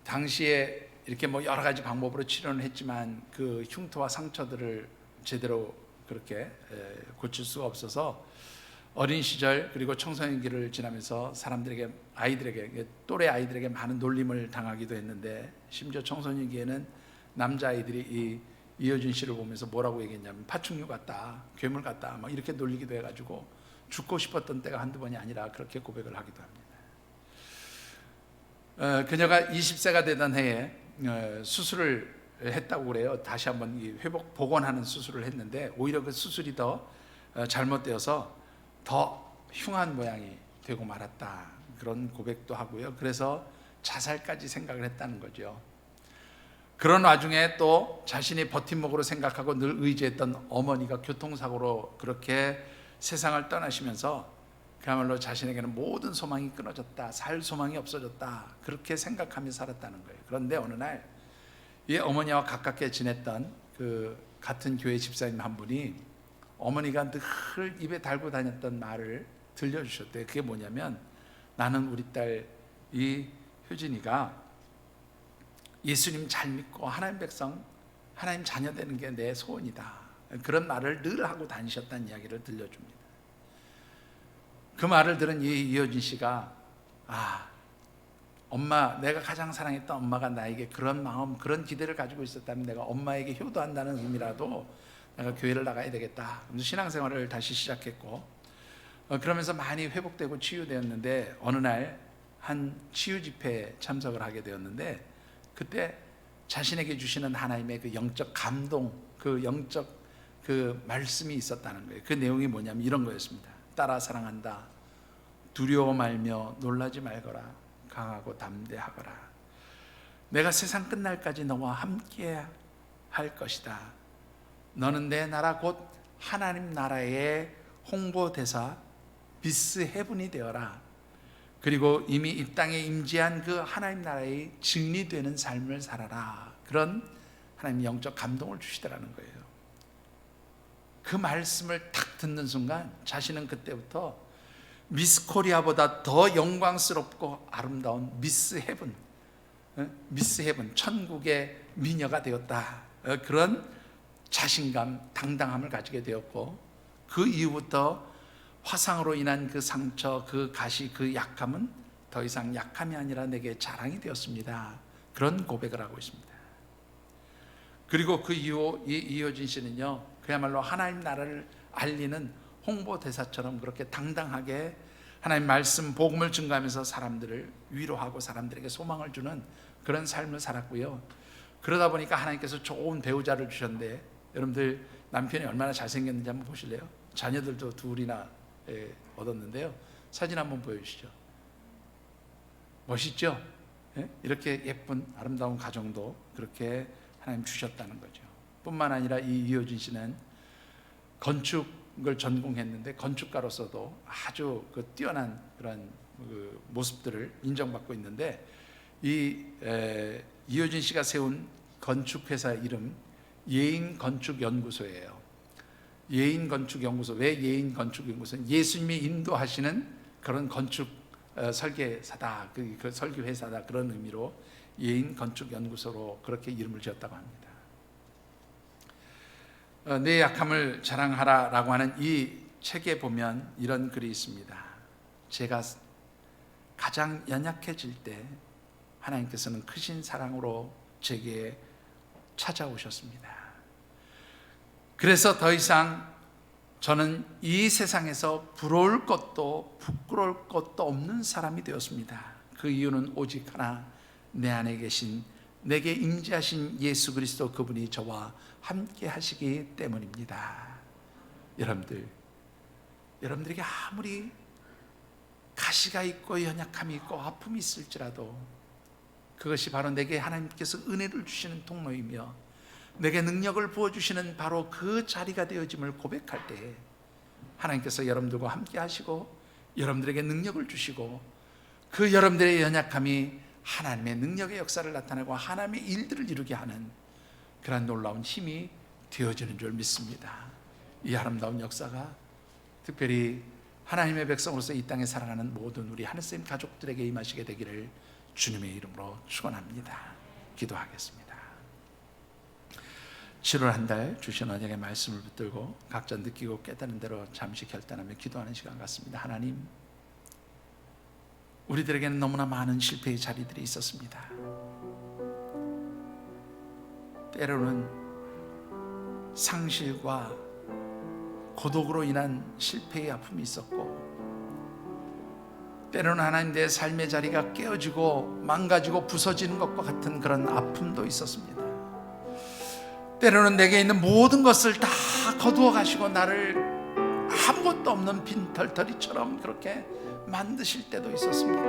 당시에 이렇게 뭐 여러 가지 방법으로 치료는 했지만 그 흉터와 상처들을 제대로 그렇게 고칠 수가 없어서 어린 시절 그리고 청소년기를 지나면서 사람들에게, 아이들에게, 또래 아이들에게 많은 놀림을 당하기도 했는데, 심지어 청소년기에는 남자아이들이 이효진 씨를 보면서 뭐라고 얘기했냐면 파충류 같다, 괴물 같다, 막 이렇게 놀리기도 해가지고 죽고 싶었던 때가 한두 번이 아니라 그렇게 고백을 하기도 합니다. 그녀가 20세가 되던 해에 수술을 했다고 그래요. 다시 한번 회복 복원하는 수술을 했는데 오히려 그 수술이 더 잘못되어서 더 흉한 모양이 되고 말았다, 그런 고백도 하고요. 그래서 자살까지 생각을 했다는 거죠. 그런 와중에 또 자신이 버팀목으로 생각하고 늘 의지했던 어머니가 교통사고로 그렇게 세상을 떠나시면서 그야말로 자신에게는 모든 소망이 끊어졌다, 살 소망이 없어졌다, 그렇게 생각하며 살았다는 거예요. 그런데 어느 날 이 어머니와 가깝게 지냈던 그 같은 교회 집사님 한 분이 어머니가 늘 입에 달고 다녔던 말을 들려주셨대요. 그게 뭐냐면, 나는 우리 딸 이 효진이가 예수님 잘 믿고 하나님 백성, 하나님 자녀 되는 게 내 소원이다, 그런 말을 늘 하고 다니셨다는 이야기를 들려줍니다. 그 말을 들은 이효진 씨가, 엄마, 내가 가장 사랑했던 엄마가 나에게 그런 마음, 그런 기대를 가지고 있었다면 내가 엄마에게 효도한다는 의미라도 내가 교회를 나가야 되겠다. 그래서 신앙생활을 다시 시작했고, 그러면서 많이 회복되고 치유되었는데 어느 날 한 치유 집회에 참석을 하게 되었는데, 그때 자신에게 주시는 하나님의 그 영적 감동, 그 영적 그 말씀이 있었다는 거예요. 그 내용이 뭐냐면 이런 거였습니다. 딸아, 사랑한다. 두려워 말며 놀라지 말거라. 강하고 담대하거라. 내가 세상 끝날까지 너와 함께 할 것이다. 너는 내 나라 곧 하나님 나라의 홍보대사 미스 헤븐이 되어라. 그리고 이미 이 땅에 임재한 그 하나님 나라의 증리되는 삶을 살아라. 그런 하나님 영적 감동을 주시더라는 거예요. 그 말씀을 딱 듣는 순간 자신은 그때부터 미스 코리아보다 더 영광스럽고 아름다운 미스 헤븐, 천국의 미녀가 되었다, 그런 자신감, 당당함을 가지게 되었고, 그 이후부터 화상으로 인한 그 상처, 그 가시, 그 약함은 더 이상 약함이 아니라 내게 자랑이 되었습니다, 그런 고백을 하고 있습니다. 그리고 그 이후 이효진 씨는요, 그야말로 하나님 나라를 알리는 홍보대사처럼 그렇게 당당하게 하나님 말씀, 복음을 증거하면서 사람들을 위로하고 사람들에게 소망을 주는 그런 삶을 살았고요. 그러다 보니까 하나님께서 좋은 배우자를 주셨는데, 여러분들 남편이 얼마나 잘생겼는지 한번 보실래요? 자녀들도 둘이나 얻었는데요. 사진 한번 보여주시죠. 멋있죠? 이렇게 예쁜 아름다운 가정도 그렇게 하나님 주셨다는 거죠. 뿐만 아니라 이 이효진 씨는 건축을 전공했는데 건축가로서도 아주 그 뛰어난 그런 그 모습들을 인정받고 있는데, 이 이효진 씨가 세운 건축회사 이름 예인건축연구소예요. 예인건축연구소. 왜 예인건축연구소는 예수님이 인도하시는 그런 건축 설계사다, 그 설계회사다, 그런 의미로 예인건축연구소로 그렇게 이름을 지었다고 합니다. 내 약함을 자랑하라 라고 하는 이 책에 보면 이런 글이 있습니다. 제가 가장 연약해질 때 하나님께서는 크신 사랑으로 제게 찾아오셨습니다. 그래서 더 이상 저는 이 세상에서 부러울 것도 부끄러울 것도 없는 사람이 되었습니다. 그 이유는 오직 하나, 내 안에 계신 내게 임재하신 예수 그리스도 그분이 저와 함께 하시기 때문입니다. 여러분들에게 아무리 가시가 있고 연약함이 있고 아픔이 있을지라도 그것이 바로 내게 하나님께서 은혜를 주시는 통로이며 내게 능력을 부어주시는 바로 그 자리가 되어짐을 고백할 때에 하나님께서 여러분들과 함께 하시고 여러분들에게 능력을 주시고 그 여러분들의 연약함이 하나님의 능력의 역사를 나타내고 하나님의 일들을 이루게 하는 그런 놀라운 힘이 되어지는 줄 믿습니다. 이 아름다운 역사가 특별히 하나님의 백성으로서 이 땅에 살아가는 모든 우리 하늘쌤 가족들에게 임하시게 되기를 주님의 이름으로 축원합니다. 기도하겠습니다. 7월 한 달 주신 언약의 말씀을 붙들고 각자 느끼고 깨닫는 대로 잠시 결단하며 기도하는 시간 같습니다. 하나님, 우리들에게는 너무나 많은 실패의 자리들이 있었습니다. 때로는 상실과 고독으로 인한 실패의 아픔이 있었고, 때로는 하나님 내 삶의 자리가 깨어지고 망가지고 부서지는 것과 같은 그런 아픔도 있었습니다. 때로는 내게 있는 모든 것을 다 거두어 가시고 나를 아무것도 없는 빈털터리처럼 그렇게 만드실 때도 있었습니다.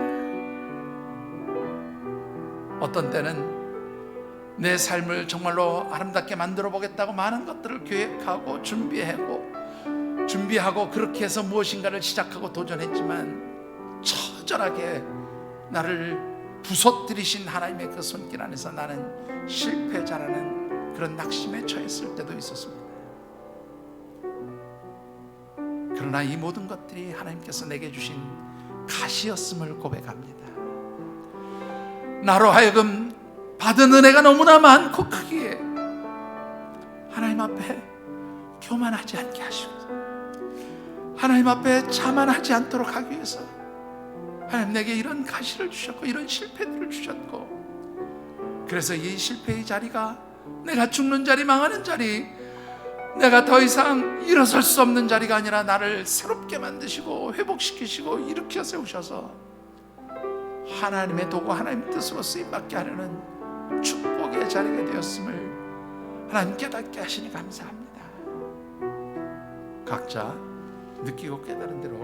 어떤 때는 내 삶을 정말로 아름답게 만들어 보겠다고 많은 것들을 계획하고 준비하고 그렇게 해서 무엇인가를 시작하고 도전했지만 처절하게 나를 부서뜨리신 하나님의 그 손길 안에서 나는 실패자라는 그런 낙심에 처했을 때도 있었습니다. 그러나 이 모든 것들이 하나님께서 내게 주신 가시였음을 고백합니다. 나로 하여금 받은 은혜가 너무나 많고 크기에 하나님 앞에 교만하지 않게 하시고 하나님 앞에 자만하지 않도록 하기 위해서 하나님 내게 이런 가시를 주셨고 이런 실패들을 주셨고, 그래서 이 실패의 자리가 내가 죽는 자리, 망하는 자리, 내가 더 이상 일어설 수 없는 자리가 아니라 나를 새롭게 만드시고 회복시키시고 일으켜 세우셔서 하나님의 도구, 하나님의 뜻으로 쓰임받게 하려는 축복의 자리가 되었음을 하나님 깨닫게 하시니 감사합니다. 각자 느끼고 깨달은 대로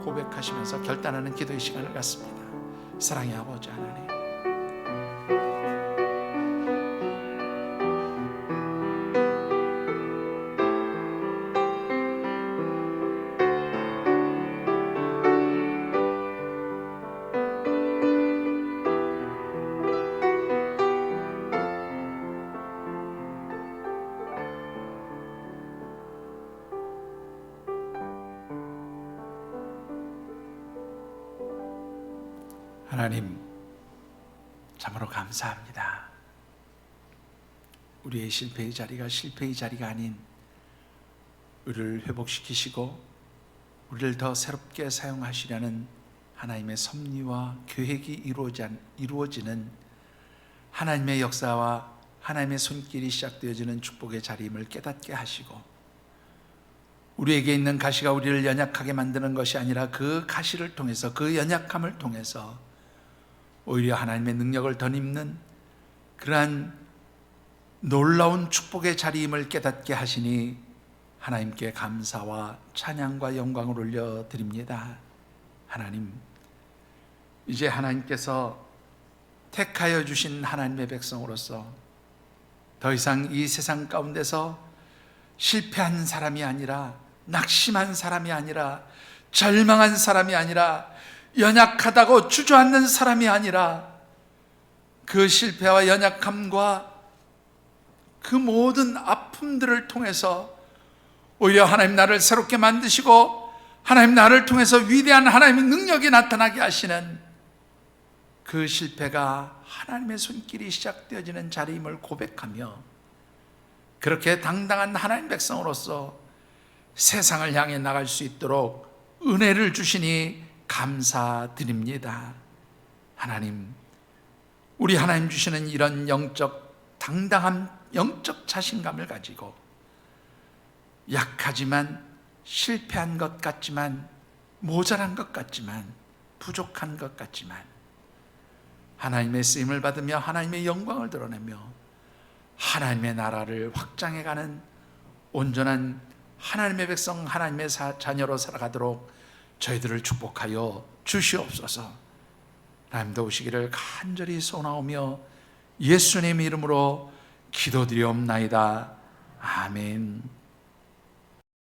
고백하시면서 결단하는 기도의 시간을 갖습니다. 사랑의 아버지 하나님, 하나님 참으로 감사합니다. 우리의 실패의 자리가 실패의 자리가 아닌 우리를 회복시키시고 우리를 더 새롭게 사용하시려는 하나님의 섭리와 계획이 이루어지는 하나님의 역사와 하나님의 손길이 시작되어지는 축복의 자리임을 깨닫게 하시고, 우리에게 있는 가시가 우리를 연약하게 만드는 것이 아니라 그 가시를 통해서, 그 연약함을 통해서 오히려 하나님의 능력을 덧입는 그러한 놀라운 축복의 자리임을 깨닫게 하시니 하나님께 감사와 찬양과 영광을 올려드립니다. 하나님, 이제 하나님께서 택하여 주신 하나님의 백성으로서 더 이상 이 세상 가운데서 실패한 사람이 아니라, 낙심한 사람이 아니라, 절망한 사람이 아니라, 연약하다고 주저앉는 사람이 아니라, 그 실패와 연약함과 그 모든 아픔들을 통해서 오히려 하나님 나를 새롭게 만드시고 하나님 나를 통해서 위대한 하나님의 능력이 나타나게 하시는 그 실패가 하나님의 손길이 시작되어지는 자리임을 고백하며, 그렇게 당당한 하나님 백성으로서 세상을 향해 나갈 수 있도록 은혜를 주시니 감사드립니다. 하나님, 우리 하나님 주시는 이런 영적 당당한 영적 자신감을 가지고 약하지만, 실패한 것 같지만, 모자란 것 같지만, 부족한 것 같지만 하나님의 쓰임을 받으며 하나님의 영광을 드러내며 하나님의 나라를 확장해가는 온전한 하나님의 백성, 하나님의 자녀로 살아가도록 저희들을 축복하여 주시옵소서. 하나님도 오시기를 간절히 소원하오며 예수님 이름으로 기도드리옵나이다. 아멘.